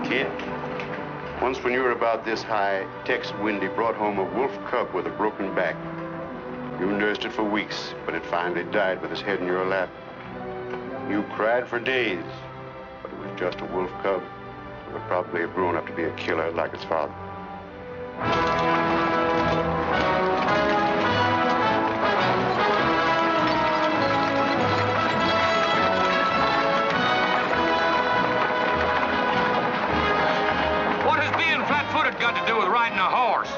Kid, once when you were about this high, Tex Windy brought home a wolf cub with a broken back. You nursed it for weeks, but it finally died with its head in your lap. You cried for days, but it was just a wolf cub. But probably have grown up to be a killer like his father. What has being flat-footed got to do with riding a horse?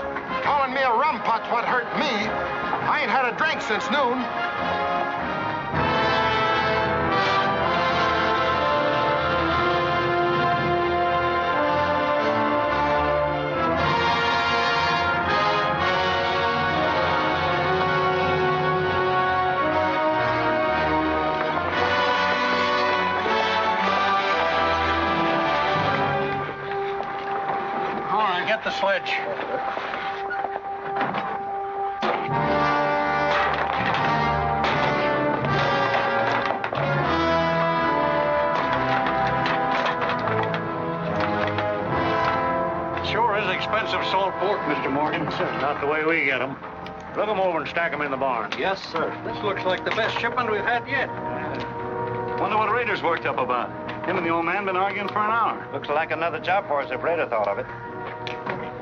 Calling me a rumput's what hurt me. I ain't had a drink since noon. Get the sledge. Sure is expensive salt pork, Mr. Morgan. Not the way we get them. Look them over and stack them in the barn. Yes, sir. This looks like the best shipment we've had yet. Wonder what Rader's worked up about. Him and the old man been arguing for an hour. Looks like another job for us if Raider thought of it.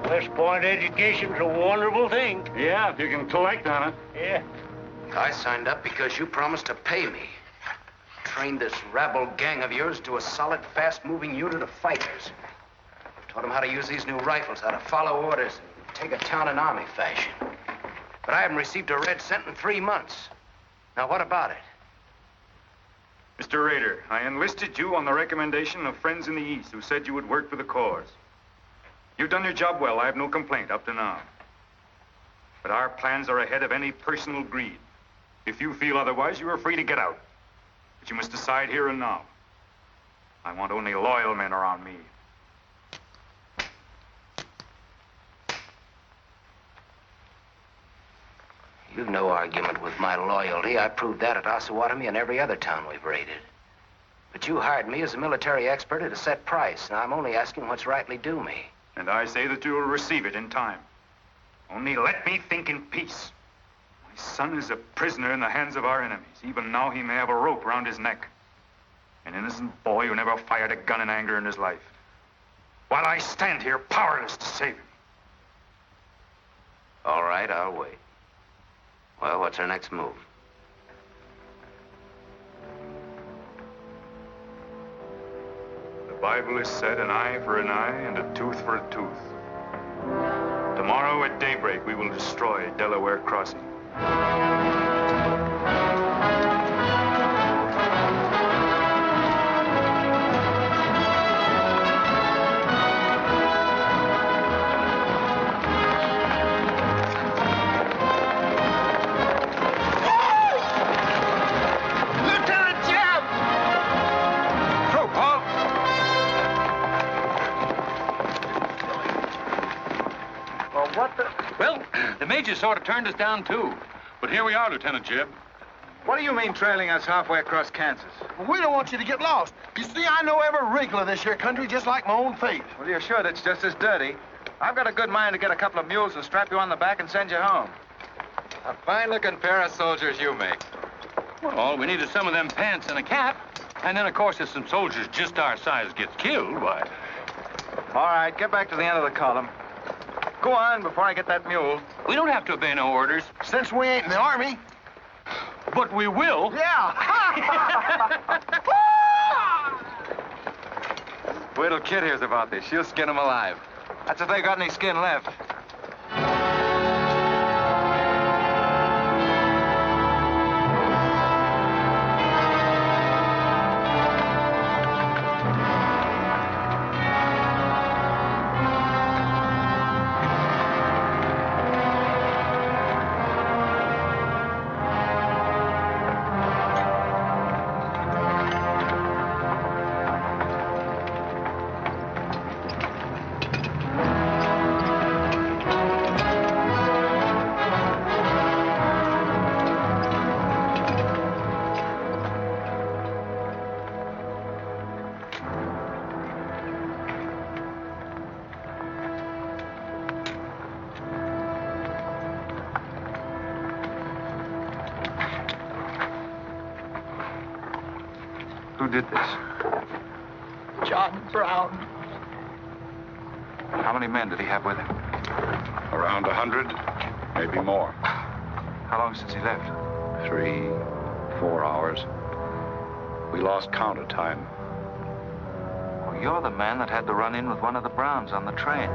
West Point education's a wonderful thing. Yeah, if you can collect on it. Yeah. I signed up because you promised to pay me. Trained this rabble gang of yours to a solid, fast-moving unit of fighters. Taught them how to use these new rifles, how to follow orders, and take a town in army fashion. But I haven't received a red cent in 3 months. Now, what about it? Mr. Rader, I enlisted you on the recommendation of friends in the East who said you would work for the cause. You've done your job well. I have no complaint up to now. But our plans are ahead of any personal greed. If you feel otherwise, you are free to get out. But you must decide here and now. I want only loyal men around me. You've no argument with my loyalty. I proved that at Osawatomie and every other town we've raided. But you hired me as a military expert at a set price. Now, I'm only asking what's rightly due me. And I say that you will receive it in time. Only let me think in peace. My son is a prisoner in the hands of our enemies. Even now he may have a rope around his neck. An innocent boy who never fired a gun in anger in his life. While I stand here powerless to save him. All right, I'll wait. Well, what's our next move? The Bible has said an eye for an eye and a tooth for a tooth. Tomorrow at daybreak, we will destroy Delaware Crossing. Well, the major sort of turned us down, too. But here we are, Lieutenant Jeb. What do you mean trailing us halfway across Kansas? We don't want you to get lost. You see, I know every wrinkle of this here country just like my own face. Well, you're sure that's just as dirty? I've got a good mind to get a couple of mules and strap you on the back and send you home. A fine-looking pair of soldiers you make. Well, all we need is some of them pants and a cap. And then, of course, if some soldiers just our size gets killed, why... All right, get back to the end of the column. Go on before I get that mule. We don't have to obey no orders. Since we ain't in the army. But we will. Yeah. Wait till Kid hears about this. She'll skin him alive. That's if they got any skin left. Who did this? John Brown. How many men did he have with him? Around 100, maybe more. How long since he left? 3, 4 hours. We lost count of time. Well, you're the man that had to run in with one of the Browns on the train.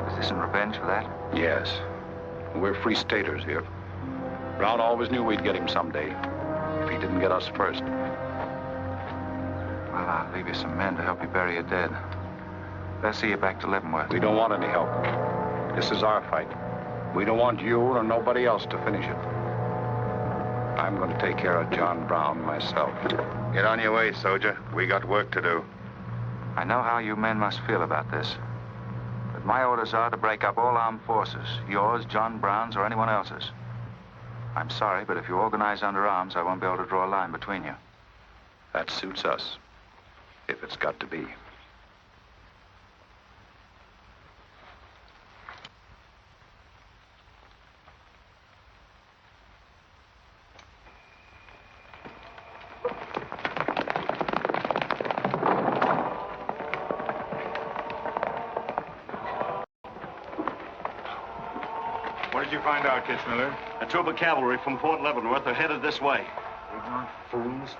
Is this in revenge for that? Yes. We're free staters here. Brown always knew we'd get him someday, if he didn't get us first. Well, I'll leave you some men to help you bury your dead. They'll see you back to Leavenworth. We don't want any help. This is our fight. We don't want you or nobody else to finish it. I'm going to take care of John Brown myself. Get on your way, soldier. We got work to do. I know how you men must feel about this. But my orders are to break up all armed forces. Yours, John Brown's, or anyone else's. I'm sorry, but if you organize under arms, I won't be able to draw a line between you. That suits us, if it's got to be. What did you find out, Kitzmiller? A troop of cavalry from Fort Leavenworth are headed this way. Ignorant fools.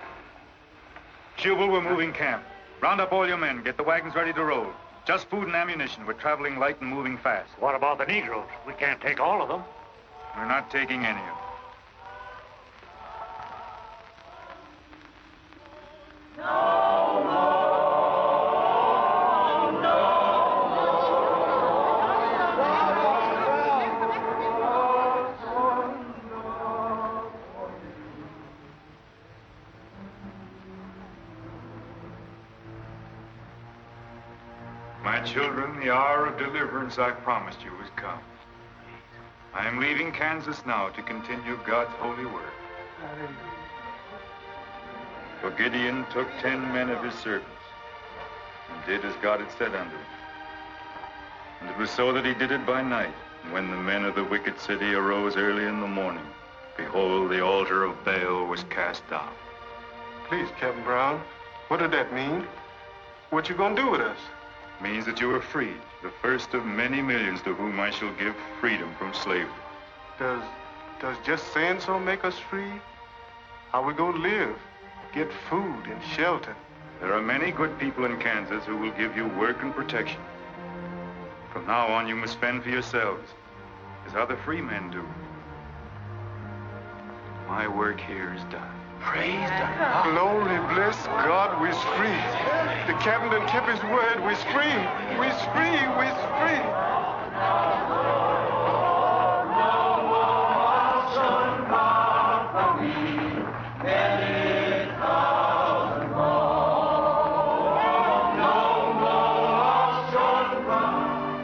Jubal, we're moving camp. Round up all your men. Get the wagons ready to roll. Just food and ammunition. We're traveling light and moving fast. What about the Negroes? We can't take all of them. We're not taking any of them. My children, the hour of deliverance I promised you has come. I am leaving Kansas now to continue God's holy work. For Gideon took 10 men of his servants and did as God had said unto him. And it was so that he did it by night. And when the men of the wicked city arose early in the morning, behold, the altar of Baal was cast down. Please, Captain Brown, what did that mean? What you gonna do with us? Means that you are freed, the first of many millions to whom I shall give freedom from slavery. Does just saying so make us free? How we gonna live? Get food and shelter? There are many good people in Kansas who will give you work and protection. From now on, you must fend for yourselves, as other free men do. My work here is done. Praise God. Glory, bless God, we's free. The captain done kept his word. We's free. We's free. We's free.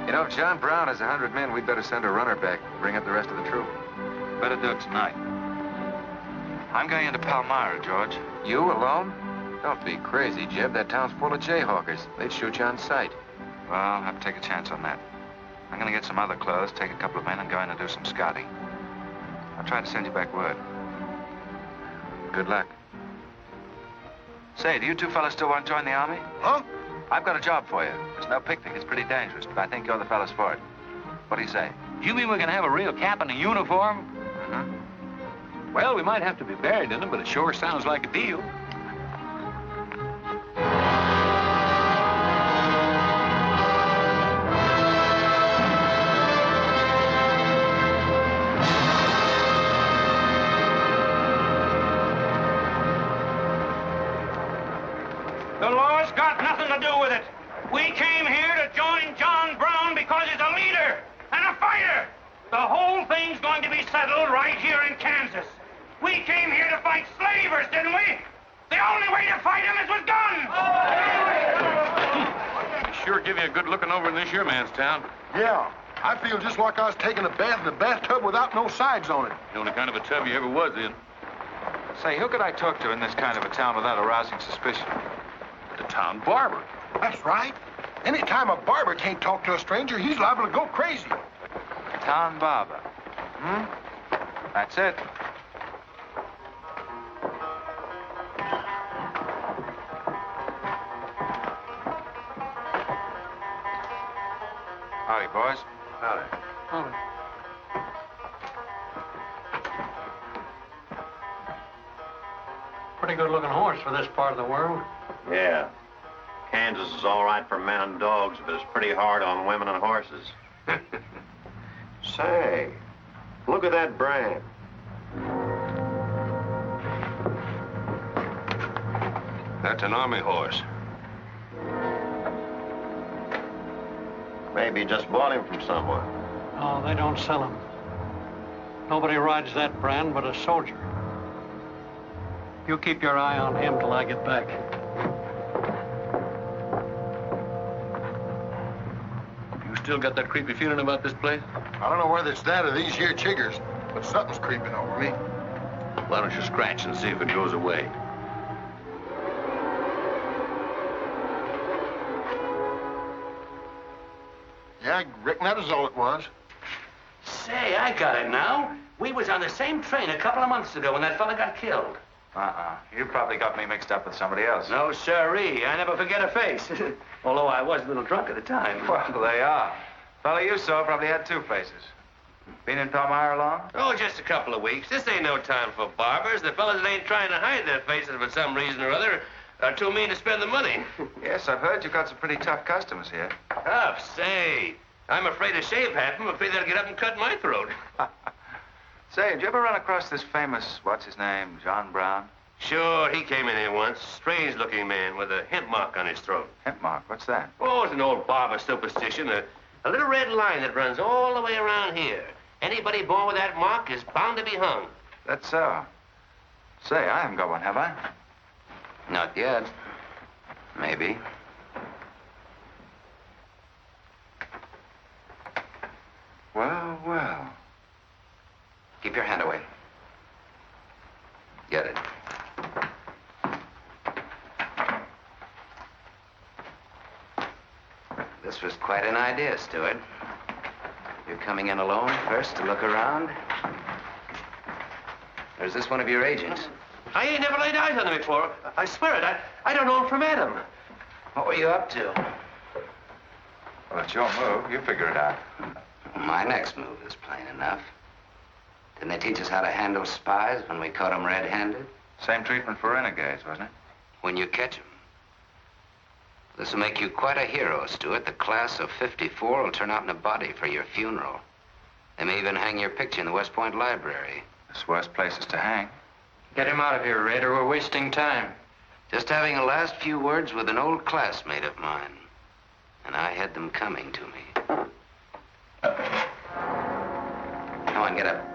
You know, if John Brown has 100 men, we'd better send a runner back, bring up the rest of the troop. Better do it tonight. I'm going into Palmyra, George. You alone? Don't be crazy, Jeb. That town's full of jayhawkers. They'd shoot you on sight. Well, I'll have to take a chance on that. I'm going to get some other clothes, take a couple of men, and go in and do some scouting. I'll try to send you back word. Good luck. Say, do you two fellas still want to join the Army? Huh? I've got a job for you. It's no picnic. It's pretty dangerous, but I think you're the fellas for it. What do you say? You mean we're going to have a real cap and a uniform? Well, we might have to be buried in them, but it sure sounds like a deal. The law's got nothing to do with it. We came here to join John Brown because he's a leader and a fighter. The whole thing's going to be settled right here in Kansas. We came here to fight slavers, didn't we? The only way to fight them is with guns. Sure give you a good looking over in this here man's town. Yeah. I feel just like I was taking a bath in a bathtub without no sides on it. The only kind of a tub you ever was in. Say, who could I talk to in this kind of a town without arousing suspicion? The town barber. That's right. Anytime a barber can't talk to a stranger, he's liable to go crazy. Town barber. That's it. Howdy, boys. Howdy. Pretty good-looking horse for this part of the world. Yeah. Kansas is all right for men and dogs, but it's pretty hard on women and horses. Say, look at that brand. That's an army horse. Maybe just bought him from someone. Oh, they don't sell them. Nobody rides that brand but a soldier. You keep your eye on him till I get back. You still got that creepy feeling about this place? I don't know whether it's that or these here chiggers, but something's creeping over me. Why don't you scratch and see if it goes away? Yeah, I reckon that was all it was. Say, I got it now. We was on the same train a couple of months ago when that fella got killed. You probably got me mixed up with somebody else. No, sirree. I never forget a face. Although I was a little drunk at the time. Well, they are. Fella you saw probably had two faces. Been in Palmyra long? Oh, just a couple of weeks. This ain't no time for barbers. The fellas that ain't trying to hide their faces for some reason or other are too mean to spend the money. Yes, I've heard you've got some pretty tough customers here. Tough, say. I'm afraid to shave half of them. I'm afraid they'll get up and cut my throat. Say, did you ever run across this famous, what's his name, John Brown? Sure, he came in here once. Strange-looking man with a hemp mark on his throat. Hemp mark? What's that? Oh, it's an old barber superstition. A little red line that runs all the way around here. Anybody born with that mark is bound to be hung. That's so. Say, I haven't got one, have I? Not yet. Maybe. Well, well. Keep your hand away. Get it. This was quite an idea, Stewart. You're coming in alone first to look around? Or is this one of your agents? I ain't never laid eyes on him before. I swear it. I don't know him from Adam. What were you up to? Well, it's your move. You figure it out. My next move is plain enough. Didn't they teach us how to handle spies when we caught them red-handed? Same treatment for renegades, wasn't it? When you catch them. This will make you quite a hero, Stewart. The class of '54 will turn out in a body for your funeral. They may even hang your picture in the West Point Library. There's worse places to hang. Get him out of here, Red, or we're wasting time. Just having a last few words with an old classmate of mine. And I had them coming to me. Come on, get up.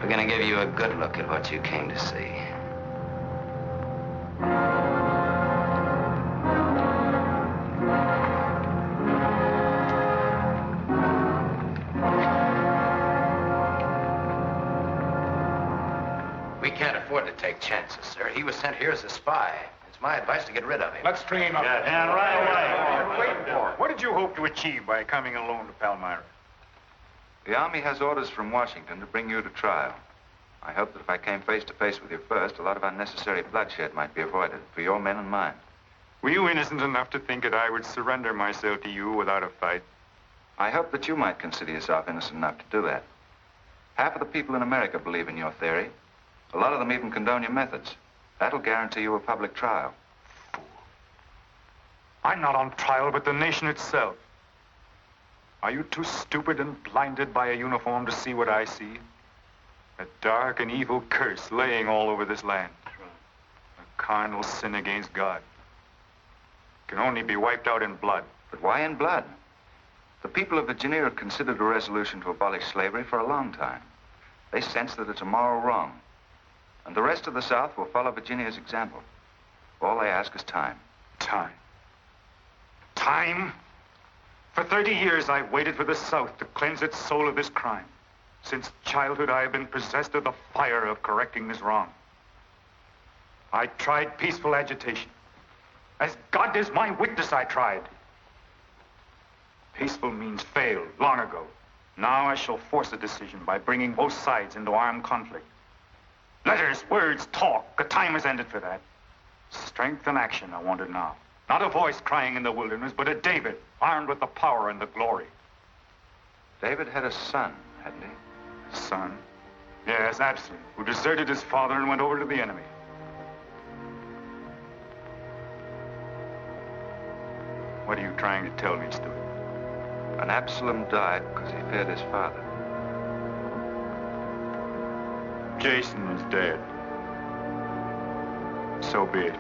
We're gonna give you a good look at what you came to see. We can't afford to take chances, sir. He was sent here as a spy. It's my advice to get rid of him. Let's train up. And right away. What did you hope to achieve by coming alone to Palmyra? The Army has orders from Washington to bring you to trial. I hope that if I came face to face with you first, a lot of unnecessary bloodshed might be avoided for your men and mine. Were you innocent enough to think that I would surrender myself to you without a fight? I hope that you might consider yourself innocent enough to do that. Half of the people in America believe in your theory. A lot of them even condone your methods. That'll guarantee you a public trial. Fool. I'm not on trial, but the nation itself. Are you too stupid and blinded by a uniform to see what I see? A dark and evil curse laying all over this land. A carnal sin against God. Can only be wiped out in blood. But why in blood? The people of Virginia have considered a resolution to abolish slavery for a long time. They sense that it's a moral wrong. And the rest of the South will follow Virginia's example. All they ask is time. Time? Time? For 30 years, I've waited for the South to cleanse its soul of this crime. Since childhood, I have been possessed of the fire of correcting this wrong. I tried peaceful agitation. As God is my witness, I tried. Peaceful means failed long ago. Now I shall force a decision by bringing both sides into armed conflict. Letters, words, talk. The time has ended for that. Strength and action I want it now. Not a voice crying in the wilderness, but a David, armed with the power and the glory. David had a son, hadn't he? Son? Yes, Absalom, who deserted his father and went over to the enemy. What are you trying to tell me, Stuart? And Absalom died because he feared his father. Jason is dead. So be it.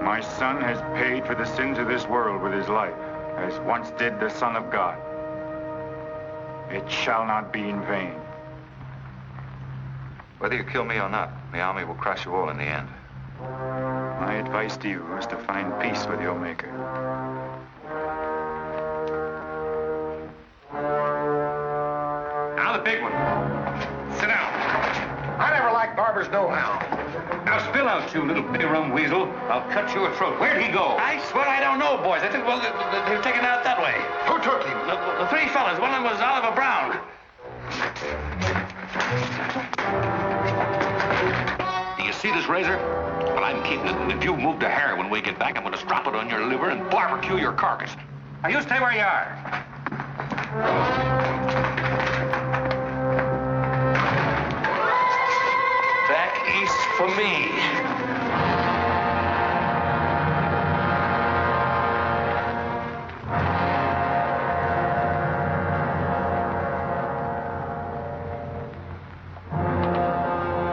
My son has paid for the sins of this world with his life, as once did the Son of God. It shall not be in vain. Whether you kill me or not, the army will crush you all in the end. My advice to you is to find peace with your Maker. Now the big one. Sit down. I never liked Barber's know-how. Now spill out, you little bitty rum weasel. I'll cut your throat. Where'd he go? I swear I don't know, boys. I think, well, they were taken out that way. Who took him? The three fellas. One of them was Oliver Brown. Do you see this razor? Well, I'm keeping it, and if you move a hair when we get back, I'm going to strap it on your liver and barbecue your carcass. Now, you stay where you are. Back east for me.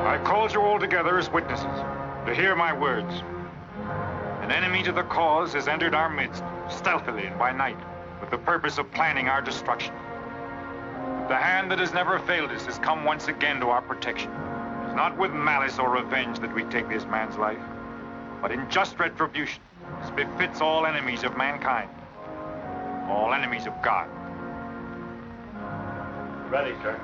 I called you all together as witnesses to hear my words. An enemy to the cause has entered our midst, stealthily and by night, with the purpose of planning our destruction. The hand that has never failed us has come once again to our protection. It is not with malice or revenge that we take this man's life, but in just retribution, as befits all enemies of mankind, all enemies of God. Ready, sir.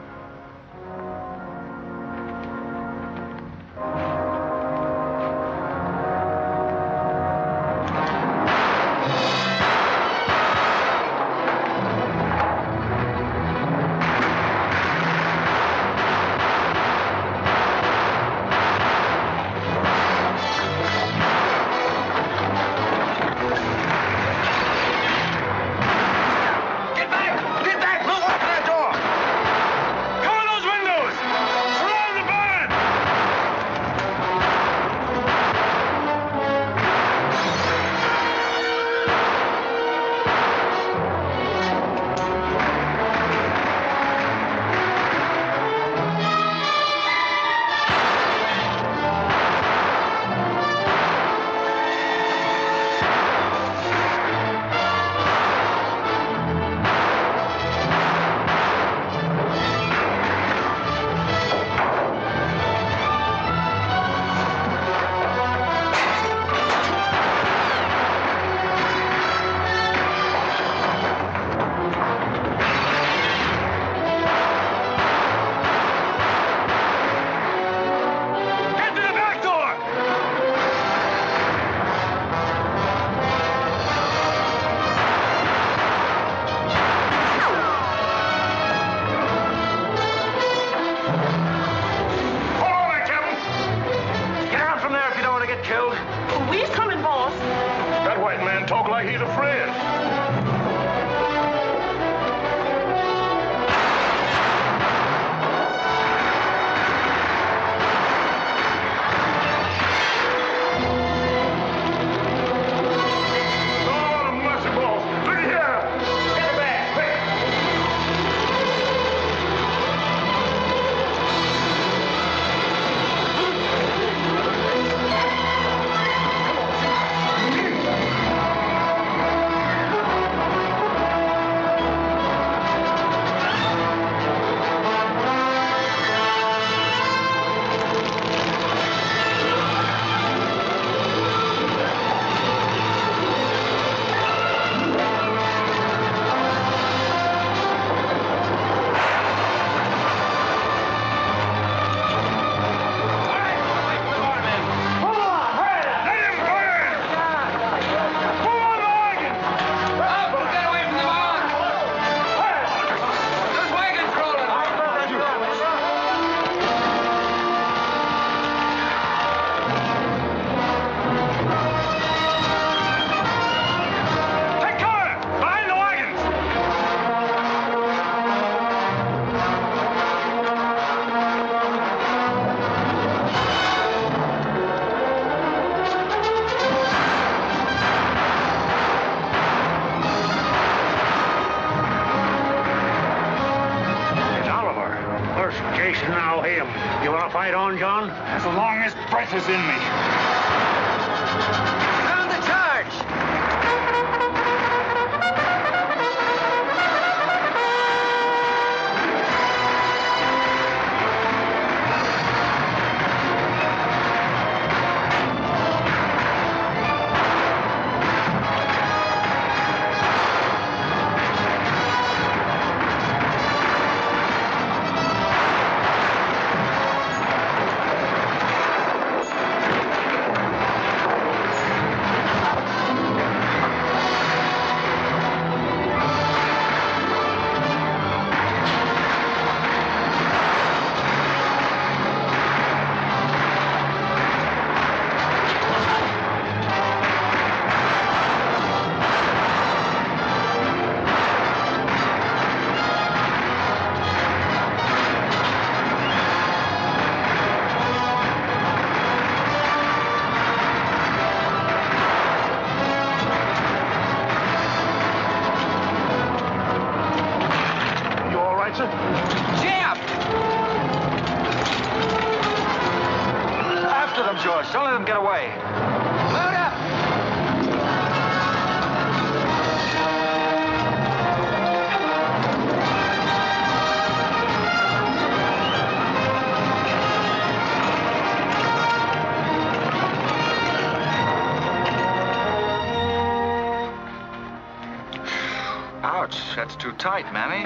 as long as breath is in me. Sound the charge! Don't let them get away. Load up! Ouch, that's too tight, Mammy.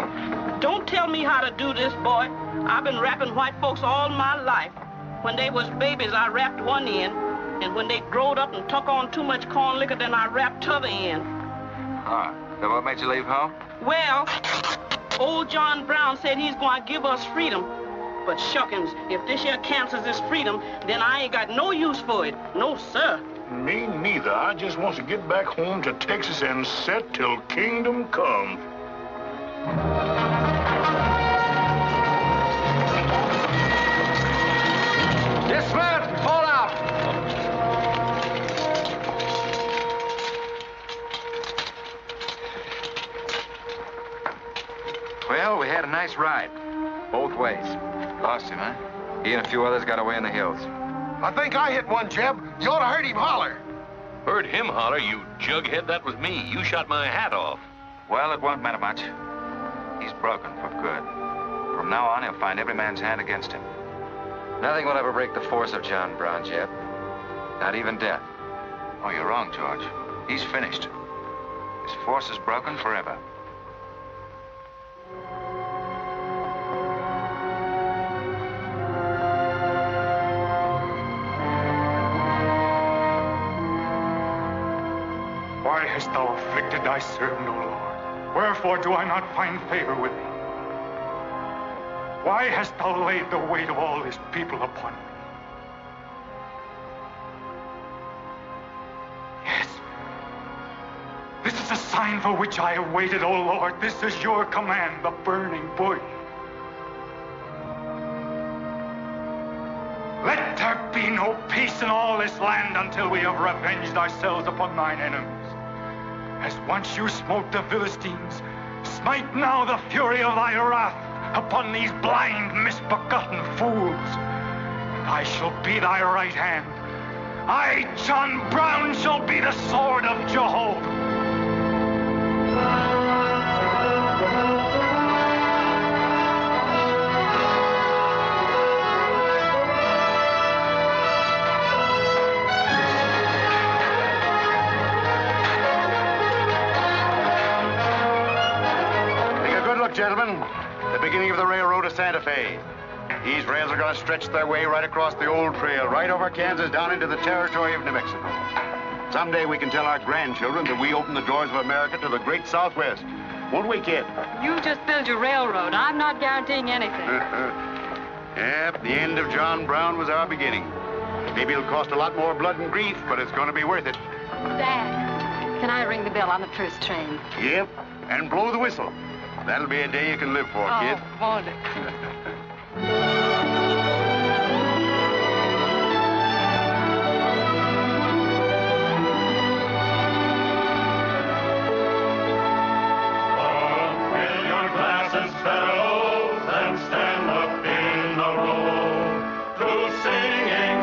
Don't tell me how to do this, boy. I've been wrapping white folks all my life. When they was babies, I wrapped one end, and when they growed up and took on too much corn liquor, then I wrapped t'other end. Huh. So what made you leave home? Well, old John Brown said he's going to give us freedom. But shuckins, if this here cancels this freedom, then I ain't got no use for it. No, sir. Me neither. I just want to get back home to Texas and set till kingdom come. Dismount! Fall out! Well, we had a nice ride. Both ways. Lost him, huh? He and a few others got away in the hills. I think I hit one, Jeb. You ought to heard him holler. Heard him holler, you jughead. That was me. You shot my hat off. Well, it won't matter much. He's broken for good. From now on, he'll find every man's hand against him. Nothing will ever break the force of John Brown, Jeb. Not even death. Oh, you're wrong, George. He's finished. His force is broken forever. Why hast thou afflicted thy servant, O Lord? Wherefore do I not find favor with thee? Why hast thou laid the weight of all this people upon me? Yes. This is the sign for which I have waited, O Lord. This is your command, the burning bush. Let there be no peace in all this land until we have revenged ourselves upon thine enemies. As once you smote the Philistines, smite now the fury of thy wrath upon these blind, misbegotten fools. And I shall be thy right hand. I, John Brown, shall be the sword of Jehovah. Gentlemen, the beginning of the railroad to Santa Fe. These rails are going to stretch their way right across the old trail, right over Kansas, down into the territory of New Mexico. Someday we can tell our grandchildren that we opened the doors of America to the great Southwest. Won't we, kid? You just build your railroad. I'm not guaranteeing anything. Yep, the end of John Brown was our beginning. Maybe it'll cost a lot more blood and grief, but it's going to be worth it. Dad, can I ring the bell on the first train? Yep, and blow the whistle. That'll be a day you can live for, kid. Won't it? Fill your glasses, fellows, and stand up in a row to singing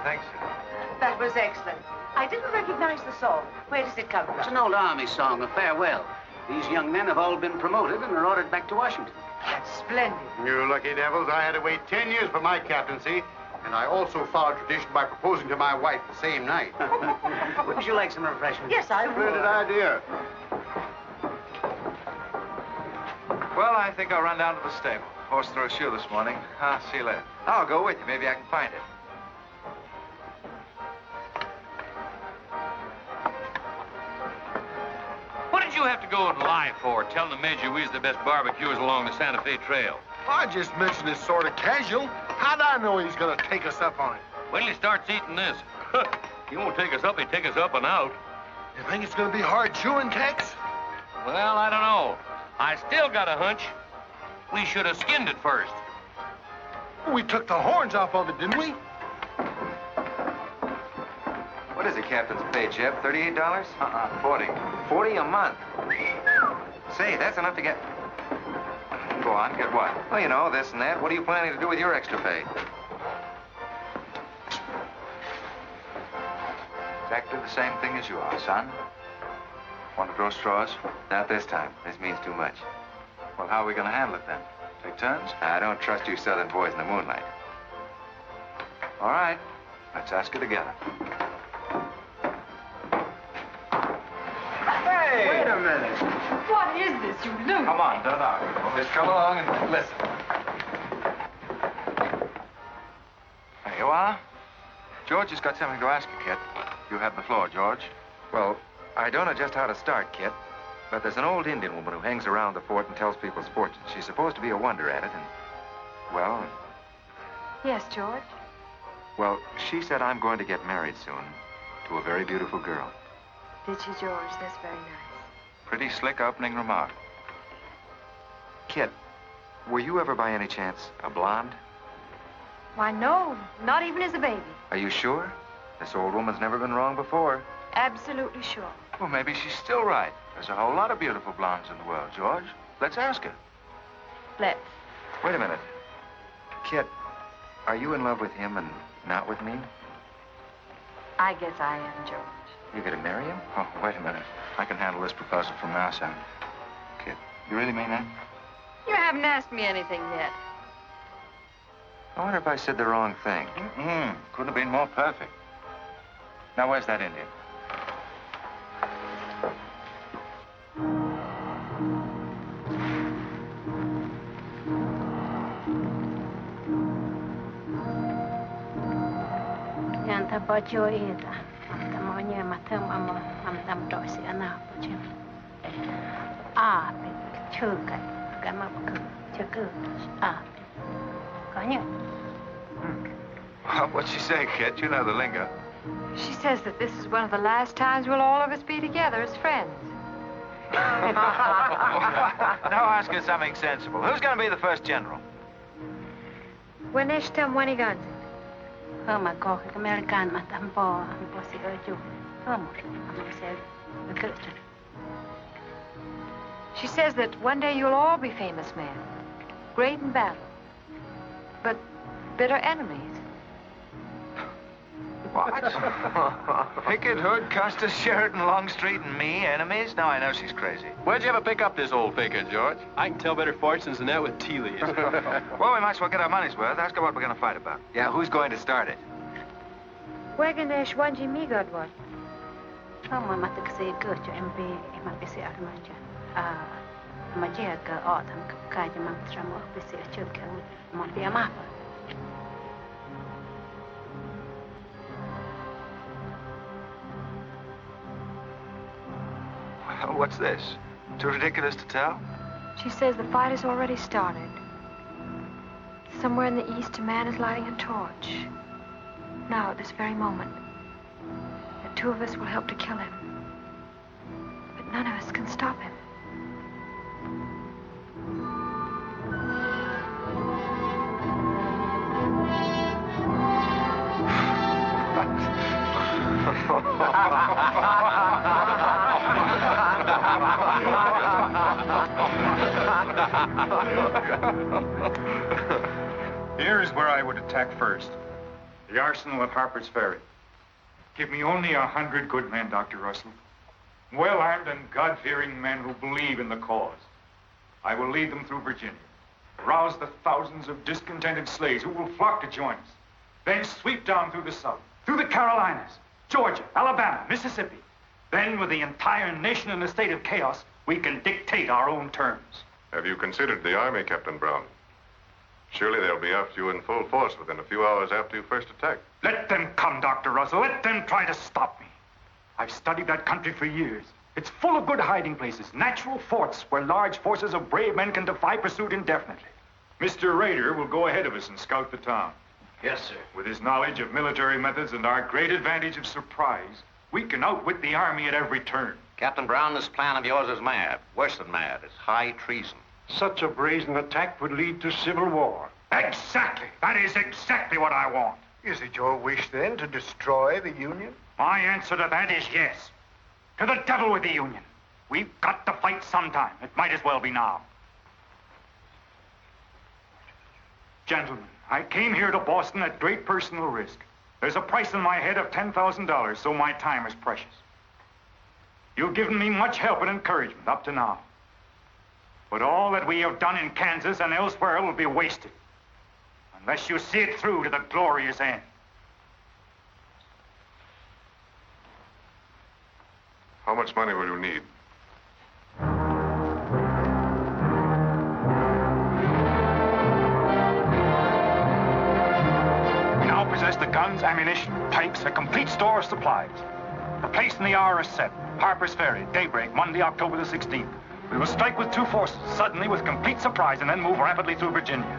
think so. That was excellent. I didn't recognize the song. Where does it come from? It's an old Army song, a farewell. These young men have all been promoted and are ordered back to Washington. That's splendid. You lucky devils, I had to wait 10 years for my captaincy, and I also followed tradition by proposing to my wife the same night. Would you like some refreshment? Yes, I would. Splendid idea. Well, I think I'll run down to the stable. Horse threw a shoe this morning. I'll see you later. I'll go with you. Maybe I can find it. What did you have to go and lie for, telling the Major we was the best barbecuers along the Santa Fe Trail? I just mentioned it sort of casual. How'd I know he's gonna take us up on it? Wait till he starts eating this. He won't take us up, he'll take us up and out. You think it's gonna be hard chewing, Tex? Well, I don't know. I still got a hunch. We should have skinned it first. We took the horns off of it, didn't we? What is the captain's pay, Jeb? $38? 40. 40 a month. Say, that's enough to get... Go on, get what? Well, you know, this and that. What are you planning to do with your extra pay? Exactly the same thing as you are, son. Want to draw straws? Not this time. This means too much. Well, how are we going to handle it then? Take turns? I don't trust you southern boys in the moonlight. All right. Let's ask it together. Hey! Wait a minute. What is this, you loot? Come on, don't argue. Just come along and listen. There you are. George has got something to ask you, Kit. You have the floor, George. Well, I don't know just how to start, Kit, but there's an old Indian woman who hangs around the fort and tells people's fortunes. She's supposed to be a wonder at it, and, well... Yes, George? Well, she said I'm going to get married soon to a very beautiful girl. Did she, George? That's very nice. Pretty slick opening remark. Kit, were you ever by any chance a blonde? Why, no, not even as a baby. Are you sure? This old woman's never been wrong before. Absolutely sure. Well, maybe she's still right. There's a whole lot of beautiful blondes in the world, George. Let's ask her. Let's. Wait a minute. Kit, are you in love with him and not with me? I guess I am, George. You gonna marry him? Oh, wait a minute. I can handle this proposal from now, son. Kit, you really mean that? You haven't asked me anything yet. I wonder if I said the wrong thing. Couldn't have been more perfect. Now, where's that Indian? Yanta bajo ita, tamonya matam amo am dosi anapo. Ah, chuka, gamapku, chuku, ah. Kanya. Well, what'd she say, Kit? You know the lingo. She says that this is one of the last times we'll all of us be together as friends. Now ask her something sensible. Who's going to be the first general? When is Wanigan? Homa ko American matampo posi oju. She says that one day you'll all be famous men, great in battle, but bitter enemies. What? Pickett, Hood, Custis, Sheridan, Longstreet, and me, enemies? Now I know she's crazy. Where'd you ever pick up this old faker, George? I can tell better fortunes than that with tea leaves. Well, we might as well get our money's worth. Ask her what we're going to fight about. Yeah, who's going to start it? Waganesh Wanji Migodwat. Homa matakse gocho MP mapisi armacha. Ah, majia ka autumn kaja mamtramo pisi chupka mapia mapa. What's this? Too ridiculous to tell? She says the fight has already started. Somewhere in the east, a man is lighting a torch. Now, at this very moment, the two of us will help to kill him. But none of us can stop him. Here's where I would attack first. The arsenal at Harpers Ferry. Give me only 100 good men, Dr. Russell. Well-armed and God-fearing men who believe in the cause. I will lead them through Virginia. Rouse the thousands of discontented slaves who will flock to join us. Then sweep down through the South, through the Carolinas, Georgia, Alabama, Mississippi. Then, with the entire nation in a state of chaos, we can dictate our own terms. Have you considered the Army, Captain Brown? Surely they'll be after you in full force within a few hours after you first attack. Let them come, Dr. Russell. Let them try to stop me. I've studied that country for years. It's full of good hiding places, natural forts where large forces of brave men can defy pursuit indefinitely. Mr. Raider will go ahead of us and scout the town. Yes, sir. With his knowledge of military methods and our great advantage of surprise, we can outwit the Army at every turn. Captain Brown, this plan of yours is mad. Worse than mad. It's high treason. Such a brazen attack would lead to civil war. Exactly. That is exactly what I want. Is it your wish, then, to destroy the Union? My answer to that is yes. To the devil with the Union. We've got to fight sometime. It might as well be now. Gentlemen, I came here to Boston at great personal risk. There's a price on my head of $10,000, so my time is precious. You've given me much help and encouragement up to now. But all that we have done in Kansas and elsewhere will be wasted unless you see it through to the glorious end. How much money will you need? We now possess the guns, ammunition, pikes, a complete store of supplies. The place and the hour is set. Harpers Ferry, daybreak, Monday, October the 16th. We will strike with 2 forces, suddenly with complete surprise, and then move rapidly through Virginia.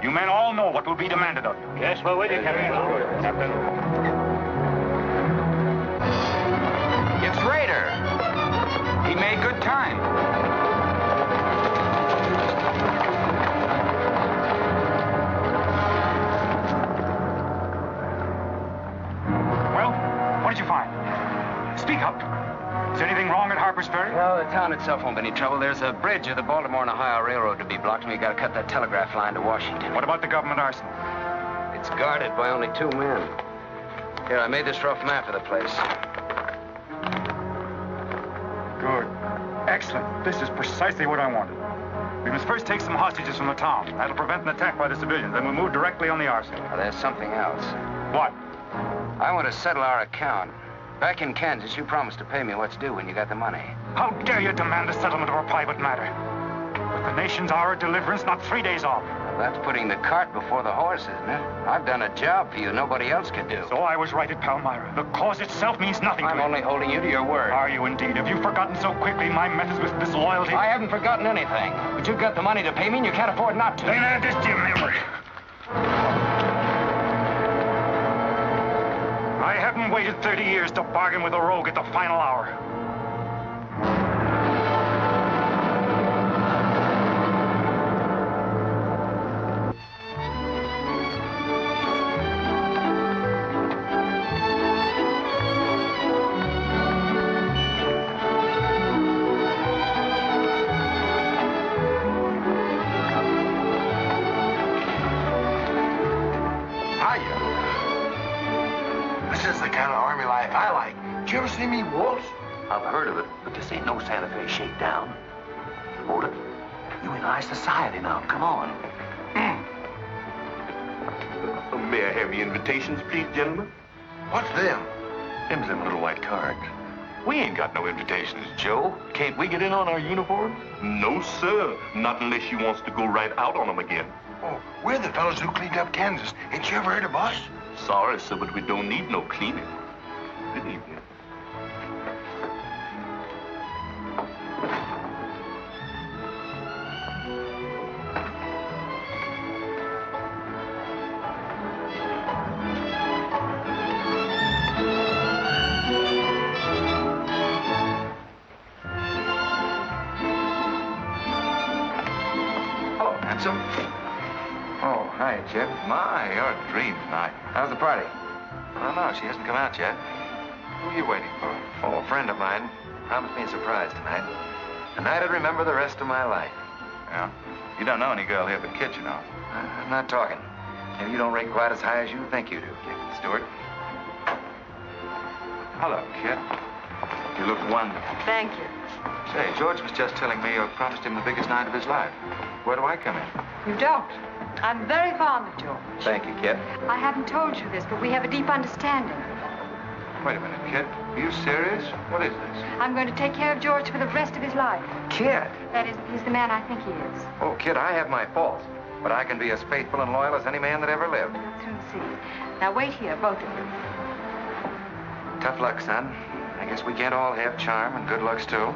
You men all know what will be demanded of you. Yes, we're with you, Captain. Captain. It's Raider. He made good time. Well, what did you find? Speak up. Is anything wrong at Harpers Ferry? No, the town itself won't be any trouble. There's a bridge of the Baltimore and Ohio Railroad to be blocked, and we've got to cut that telegraph line to Washington. What about the government arsenal? It's guarded by only 2 men. Here, I made this rough map of the place. Good. Excellent. This is precisely what I wanted. We must first take some hostages from the town. That'll prevent an attack by the civilians. Then we'll move directly on the arsenal. Now, there's something else. What? I want to settle our account. Back in Kansas, you promised to pay me what's due when you got the money. How dare you demand the settlement of a private matter? With the nation's hour of deliverance not 3 days off. Well, that's putting the cart before the horse, isn't it? I've done a job for you nobody else could do. So I was right at Palmyra. The cause itself means nothing to I'm you. only holding you to your word. Are you indeed? Have you forgotten so quickly my methods with disloyalty? I haven't forgotten anything. But you've got the money to pay me, and you can't afford not to. Then add this to your memory. I haven't waited 30 years to bargain with a rogue at the final hour. See me waltz? I've heard of it, but this ain't no Santa Fe shakedown. Hold it. You in high society now. Come on. May I have your invitations, please, gentlemen? What's them? Them little white cards. We ain't got no invitations, Joe. Can't we get in on our uniform? No, sir. Not unless you wants to go right out on them again. Oh, we're the fellows who cleaned up Kansas. Ain't you ever heard of us? Sorry, sir, but we don't need no cleaning. Good evening. Oh, hi, Chip. My, you're a dream tonight. How's the party? I don't know. She hasn't come out yet. Who are you waiting for? Oh, a friend of mine promised me a surprise tonight. A night I'd remember the rest of my life. Yeah? You don't know any girl here but Kit, you know. I'm not talking. And you don't rate quite as high as you think you do, Kid Stewart. Hello, Kid. You look wonderful. Thank you. Say, George was just telling me you promised him the biggest night of his life. Where do I come in? You don't. I'm very fond of George. Thank you, Kid. I haven't told you this, but we have a deep understanding. Wait a minute, Kid. Are you serious? What is this? I'm going to take care of George for the rest of his life. Kid! That is, he's the man I think he is. Oh, Kid, I have my faults. But I can be as faithful and loyal as any man that ever lived. We'll soon see. Now wait here, both of you. Tough luck, son. I guess we can't all have charm and good looks, too.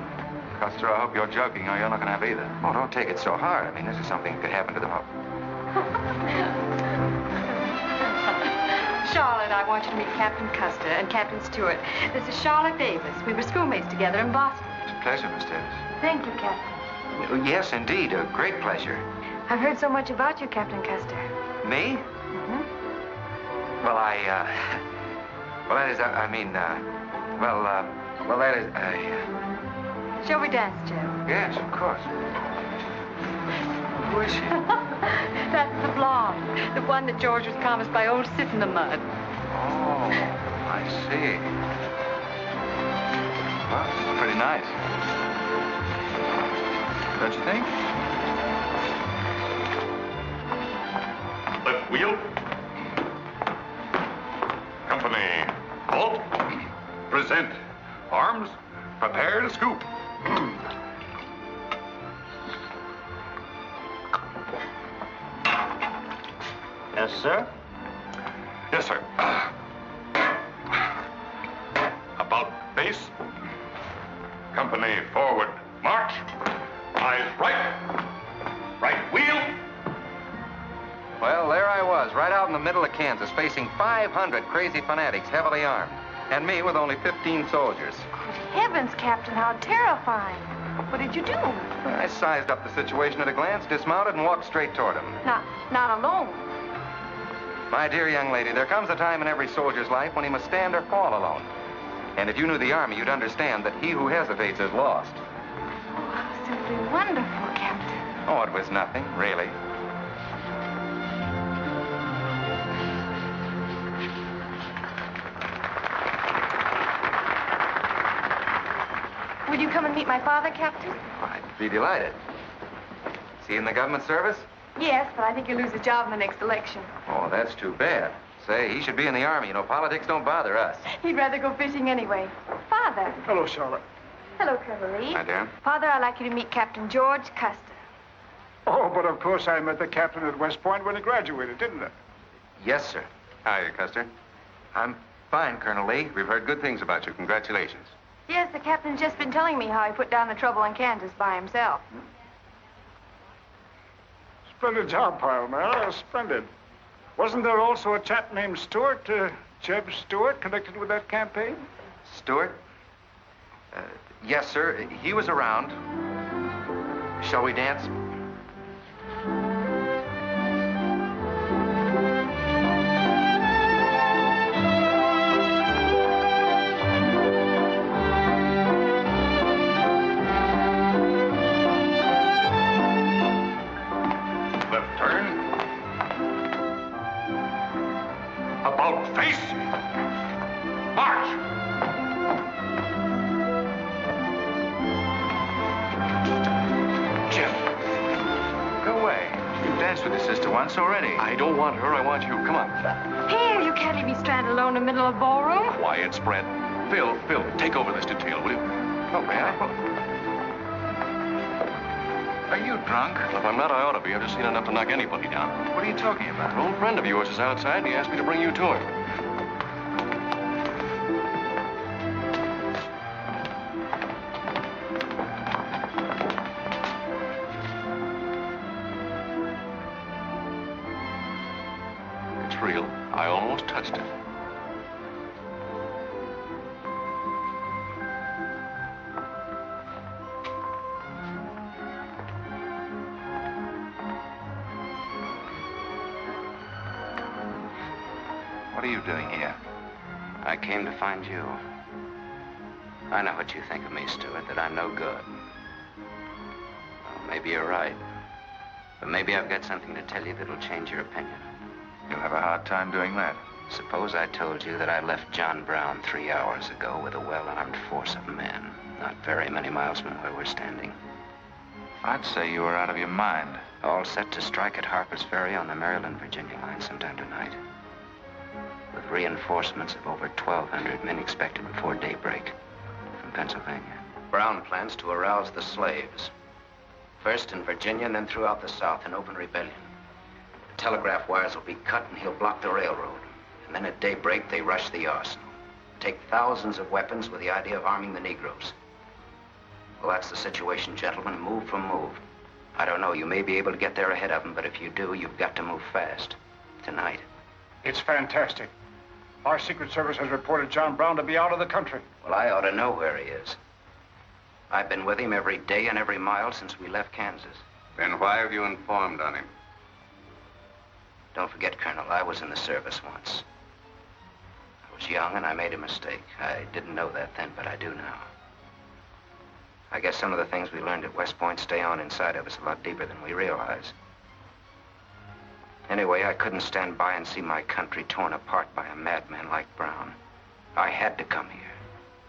Custer, I hope you're joking or you're not going to have either. Oh, don't take it so hard. I mean, this is something that could happen to the public. Charlotte, I want you to meet Captain Custer and Captain Stewart. This is Charlotte Davis. We were schoolmates together in Boston. It's a pleasure, Miss Davis. Thank you, Captain. Oh, yes, indeed. A great pleasure. I've heard so much about you, Captain Custer. Me? Mm-hmm. Well, well, that is, well, that is, Shall we dance, Joe? Yes, of course. Who is she? That's the blonde. The one that George was promised by old Sit in the Mud. Oh, I see. Well, it's pretty nice. Don't you think? Left wheel. Company. Halt. Present. Arms. Prepare to scoop. Yes, sir? Yes, sir. About face. Company forward. March. Eyes right. Right wheel. Well, there I was, right out in the middle of Kansas, facing 500 crazy fanatics, heavily armed. And me with only 15 soldiers. Heavens, Captain, how terrifying. What did you do? I sized up the situation at a glance, dismounted, and walked straight toward him. Not alone. My dear young lady, there comes a time in every soldier's life when he must stand or fall alone. And if you knew the Army, you'd understand that he who hesitates is lost. Oh, how simply wonderful, Captain. Oh, it was nothing, really. Will you come and meet my father, Captain? I'd be delighted. Is he in the government service? Yes, but I think he'll lose his job in the next election. Oh, that's too bad. Say, he should be in the Army. You know, politics don't bother us. He'd rather go fishing anyway. Father. Hello, Charlotte. Hello, Colonel Lee. Hi, dear. Father, I'd like you to meet Captain George Custer. Oh, but of course I met the captain at West Point when he graduated, didn't I? Yes, sir. Hi, Custer. I'm fine, Colonel Lee. We've heard good things about you. Congratulations. Yes, the captain's just been telling me how he put down the trouble in Kansas by himself. Splendid job, pile, man. Splendid. Wasn't there also a chap named Stewart, Jeb Stewart, connected with that campaign? Stewart? Yes, sir. He was around. Shall we dance? Left turn. About face. March. Jim. Go away. You've danced with your sister once already. I don't want her. I want you. Come on. Here, you can't leave me stranded alone in the middle of a ballroom. Quiet, spread. Phil, take over this detail, will you? Oh, may I? Are you drunk? If I'm not, I ought to be. I've just seen enough to knock anybody down. What are you talking about? An old friend of yours is outside, and he asked me to bring you to him. It's real. I almost touched it. What are you doing here? I came to find you. I know what you think of me, Stewart, that I'm no good. Well, maybe you're right. But maybe I've got something to tell you that'll change your opinion. You'll have a hard time doing that. Suppose I told you that I left John Brown 3 hours ago with a well-armed force of men, not very many miles from where we're standing. I'd say you were out of your mind. All set to strike at Harpers Ferry on the Maryland-Virginia line sometime tonight. With reinforcements of over 1,200 men expected before daybreak from Pennsylvania. Brown plans to arouse the slaves. First in Virginia and then throughout the South in open rebellion. The telegraph wires will be cut and he'll block the railroad. And then at daybreak, they rush the arsenal. Take thousands of weapons with the idea of arming the Negroes. Well, that's the situation, gentlemen. Move for move. I don't know, you may be able to get there ahead of them, but if you do, you've got to move fast. Tonight. It's fantastic. Our Secret Service has reported John Brown to be out of the country. Well, I ought to know where he is. I've been with him every day and every mile since we left Kansas. Then why have you informed on him? Don't forget, Colonel, I was in the service once. I was young and I made a mistake. I didn't know that then, but I do now. I guess some of the things we learned at West Point stay on inside of us a lot deeper than we realize. Anyway, I couldn't stand by and see my country torn apart by a madman like Brown. I had to come here.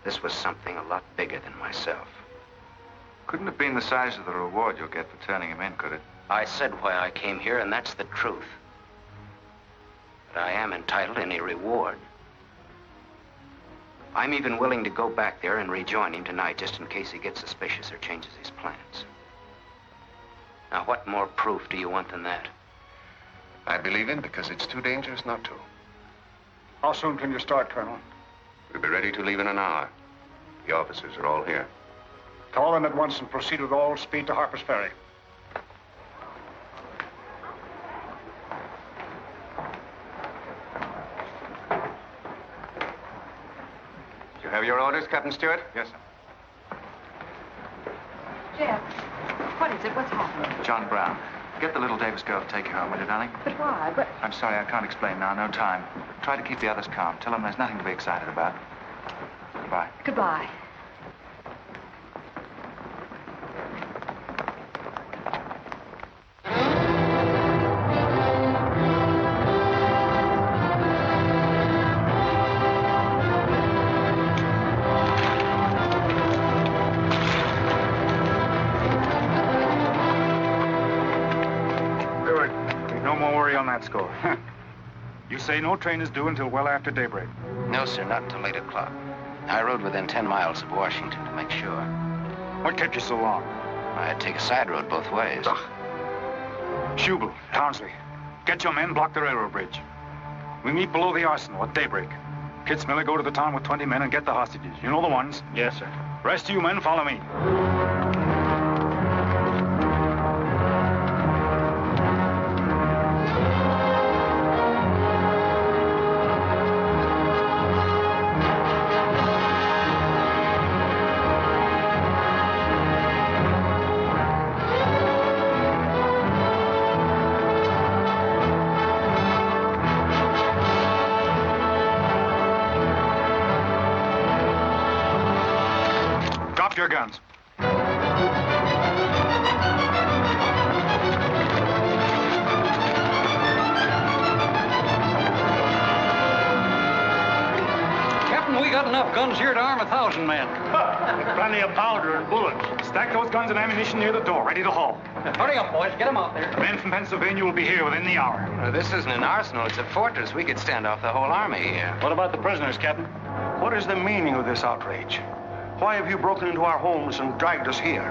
This was something a lot bigger than myself. Couldn't have been the size of the reward you'll get for turning him in, could it? I said why I came here, and that's the truth. But I am entitled to any reward. I'm even willing to go back there and rejoin him tonight, just in case he gets suspicious or changes his plans. Now, what more proof do you want than that? I believe him because it's too dangerous not to. How soon can you start, Colonel? We'll be ready to leave in an hour. The officers are all here. Call in at once and proceed with all speed to Harpers Ferry. You have your orders, Captain Stewart? Yes, sir. Jeff, what is it? What's happening? John Brown. Get the little Davis girl to take you home, will you, darling? But why? But... I'm sorry, I can't explain now. No time. Try to keep the others calm. Tell them there's nothing to be excited about. Goodbye. Goodbye. Score. You say no train is due until well after daybreak? No, sir, not until 8 o'clock. I rode within 10 miles of Washington to make sure. What kept you so long? I had to take a side road both ways. Schubel, Townsley, get your men, block the railroad bridge. We meet below the arsenal at daybreak. Kitzmiller, go to the town with 20 men and get the hostages. You know the ones? Yes, sir. Rest of you men, follow me. Your guns. Captain, we got enough guns here to arm 1,000 men. Plenty of powder and bullets. Stack those guns and ammunition near the door, ready to haul. Hurry up, boys. Get them out there. The men from Pennsylvania will be here within the hour. This isn't an arsenal. It's a fortress. We could stand off the whole army here. What about the prisoners, Captain? What is the meaning of this outrage? Why have you broken into our homes and dragged us here?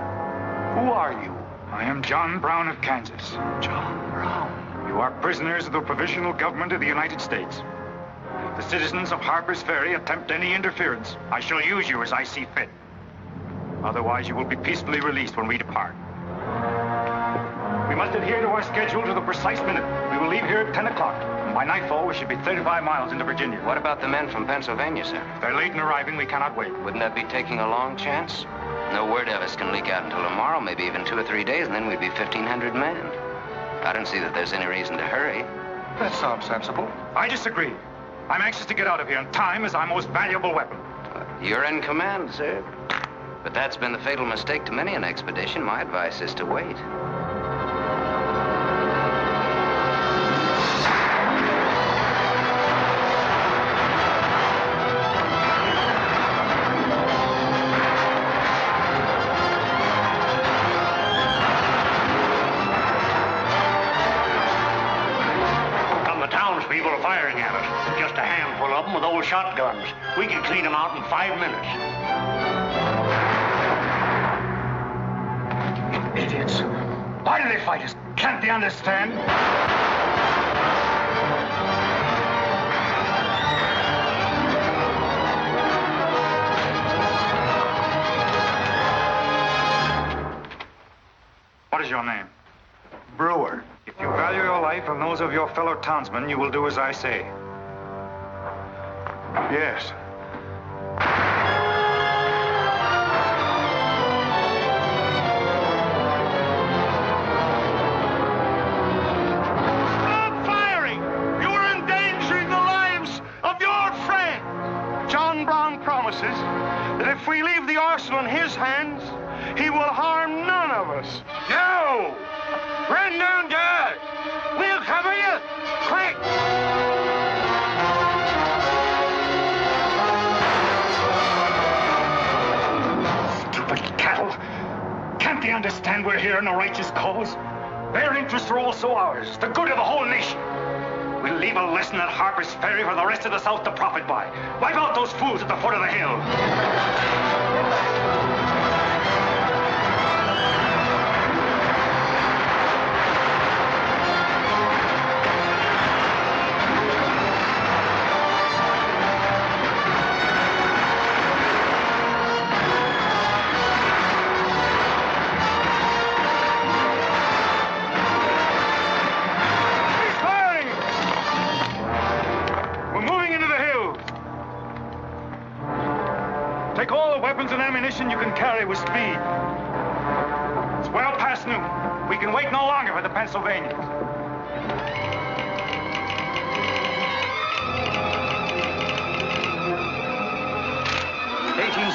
Who are you? I am John Brown of Kansas. John Brown? You are prisoners of the provisional government of the United States. If the citizens of Harpers Ferry attempt any interference, I shall use you as I see fit. Otherwise, you will be peacefully released when we depart. We must adhere to our schedule to the precise minute. We will leave here at 10 o'clock. And by nightfall, we should be 35 miles into Virginia. What about the men from Pennsylvania, sir? If they're late in arriving, we cannot wait. Wouldn't that be taking a long chance? No word of us can leak out until tomorrow, maybe even 2 or 3 days, and then we'd be 1,500 men. I don't see that there's any reason to hurry. That sounds sensible. I disagree. I'm anxious to get out of here, and time is our most valuable weapon. You're in command, sir. But that's been the fatal mistake to many an expedition. My advice is to wait. shotguns. We can clean them out in 5 minutes. Idiots. Why do they fight us? Can't they understand? What is your name? Brewer. If you value your life and those of your fellow townsmen, you will do as I say. Yes. Stop firing! You are endangering the lives of your friend. John Brown promises that if we leave the arsenal in his hands, he will harm none of us. No! Run down guard! We'll cover you! Quick! Stupid cattle! Can't they understand we're here in a righteous cause? Their interests are also ours, the good of the whole nation. We'll leave a lesson at Harpers Ferry for the rest of the South to profit by. Wipe out those fools at the foot of the hill. Take all the weapons and ammunition you can carry with speed. It's well past noon. We can wait no longer for the Pennsylvanians.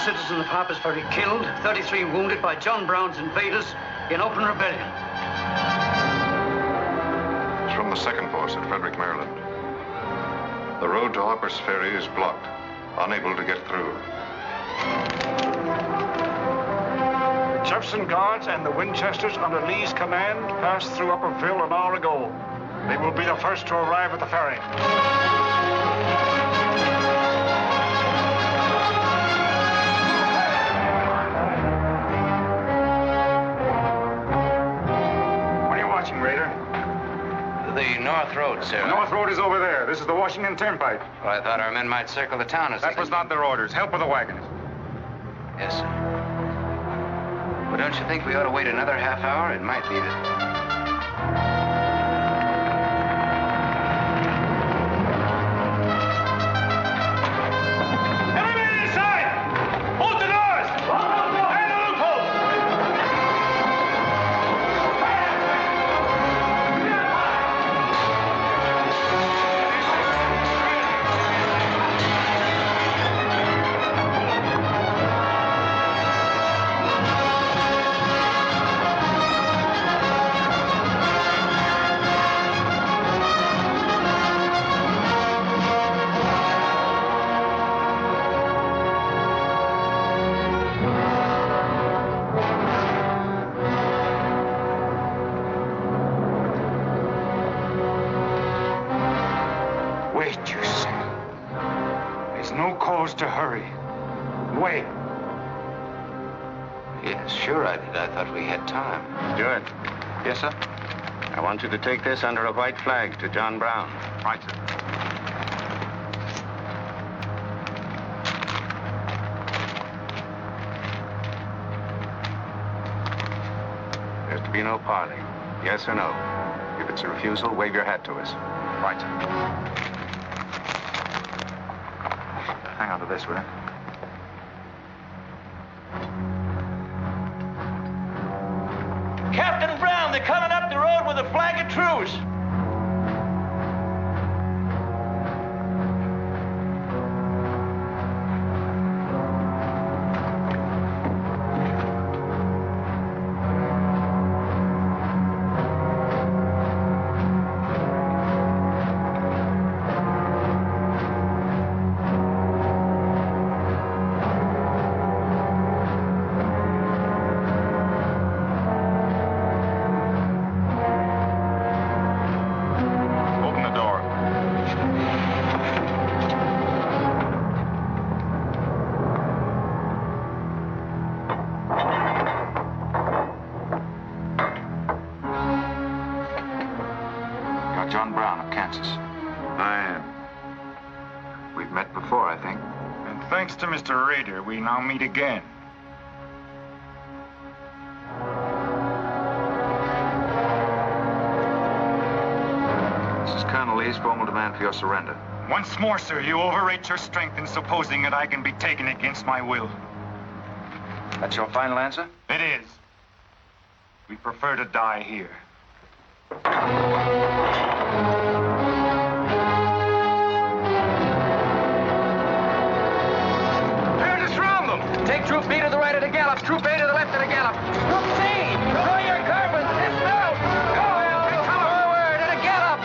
Citizens of Harpers Ferry killed, 33 wounded by John Brown's invaders in open rebellion. It's from the second force at Frederick, Maryland. The road to Harpers Ferry is blocked, unable to get through. The Jefferson Guards and the Winchesters under Lee's command passed through Upperville an hour ago. They will be the first to arrive at the ferry. Raider? The North Road, sir. The North Road is over there. This is the Washington Turnpike. Well, I thought our men might circle the town as That was not their orders. Help with the wagons. Yes, sir. Well, don't you think we ought to wait another half hour? It might be that... To hurry. Wait. Yes, sure I did. I thought we had time. Good. Yes, sir? I want you to take this under a white flag to John Brown. Right, sir. There's to be no parley. Yes or no? If it's a refusal, wave your hat to us. Right, sir. Hang on to this, will you? Captain Brown, they're coming up the road with a flag of truce. Francis? I am. We've met before, I think. And thanks to Mr. Rader, we now meet again. This is Colonel Lee's formal demand for your surrender. Once more, sir, you overrate your strength in supposing that I can be taken against my will. That's your final answer? It is. We prefer to die here. Here to surround them. Take Troop B to the right at a gallop. Troop A to the left at a gallop. Troop C, draw your carbons. Dismount. Forward at a gallop.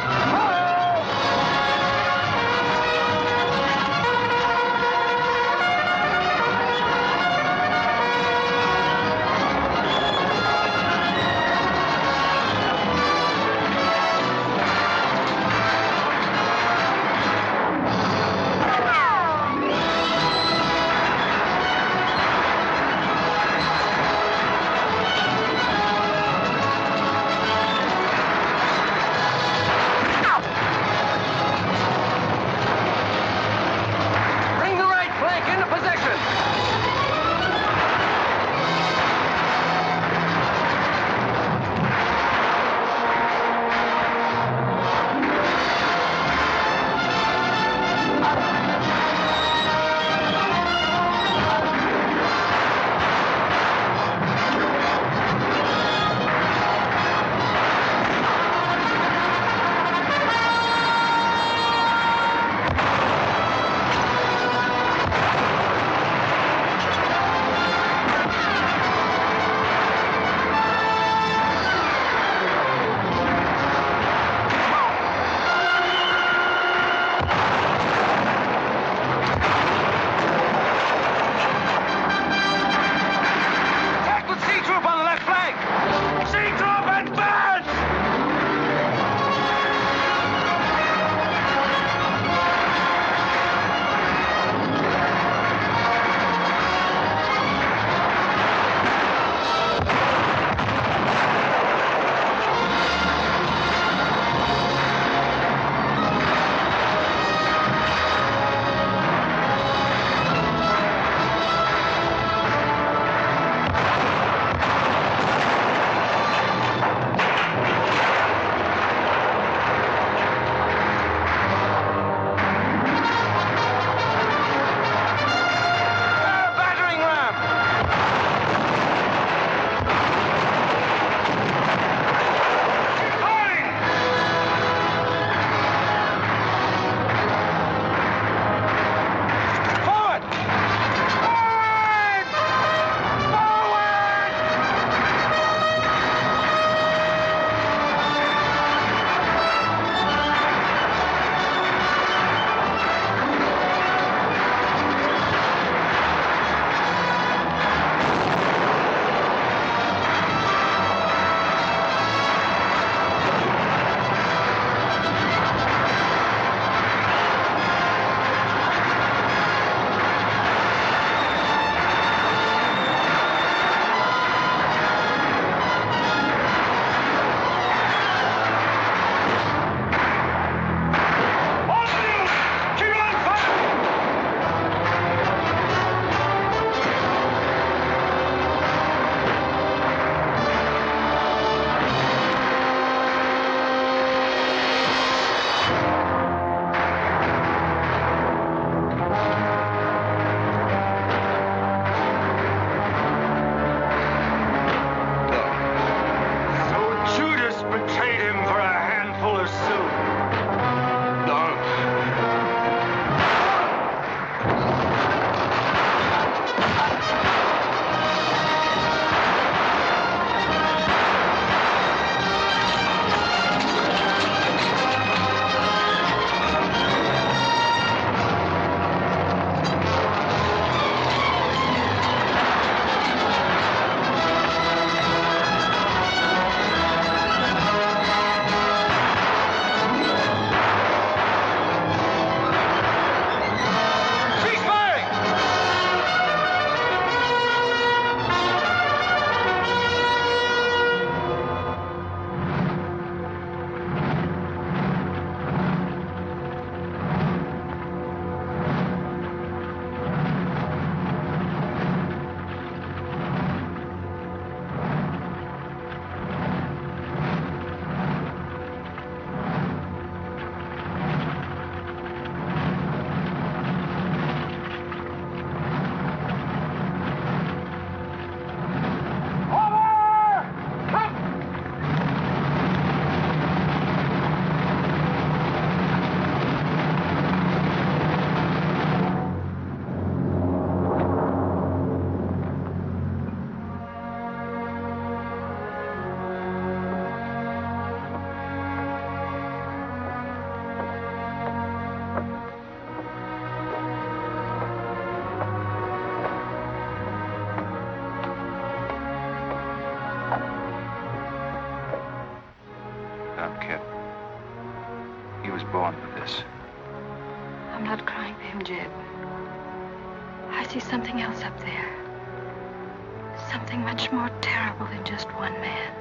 see something else up there. Something much more terrible than just one man.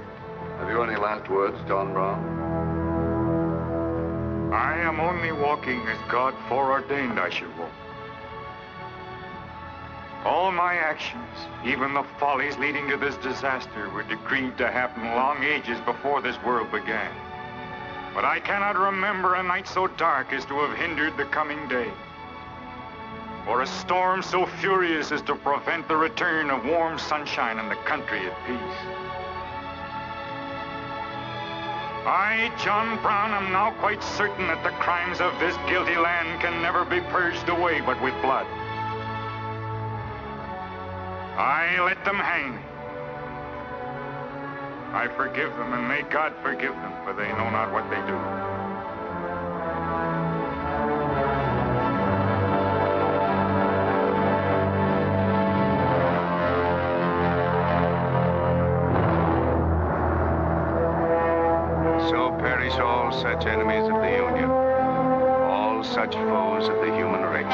Have you any last words, John Brown? I am only walking as God foreordained I should walk. All my actions, even the follies leading to this disaster, were decreed to happen long ages before this world began. But I cannot remember a night so dark as to have hindered the coming day, or a storm so furious as to prevent the return of warm sunshine and the country at peace. I, John Brown, am now quite certain that the crimes of this guilty land can never be purged away but with blood. I let them hang me. I forgive them, and may God forgive them, for they know not what they do. So perish all such enemies of the Union, all such foes of the human race.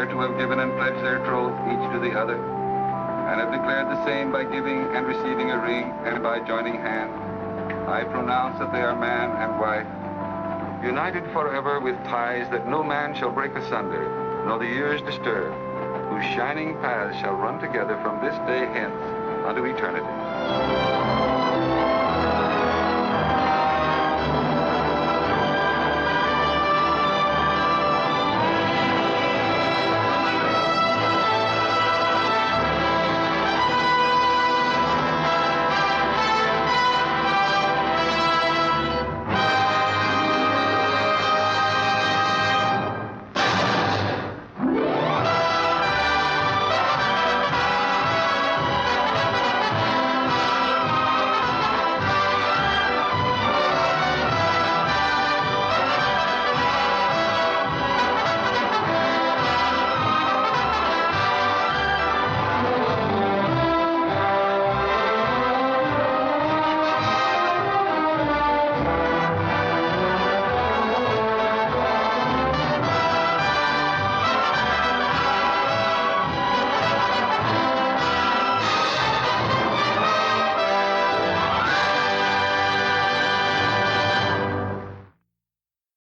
To have given and pledged their troth each to the other, and have declared the same by giving and receiving a ring and by joining hands, I pronounce that they are man and wife, united forever with ties that no man shall break asunder, nor the years disturb, whose shining paths shall run together from this day hence unto eternity.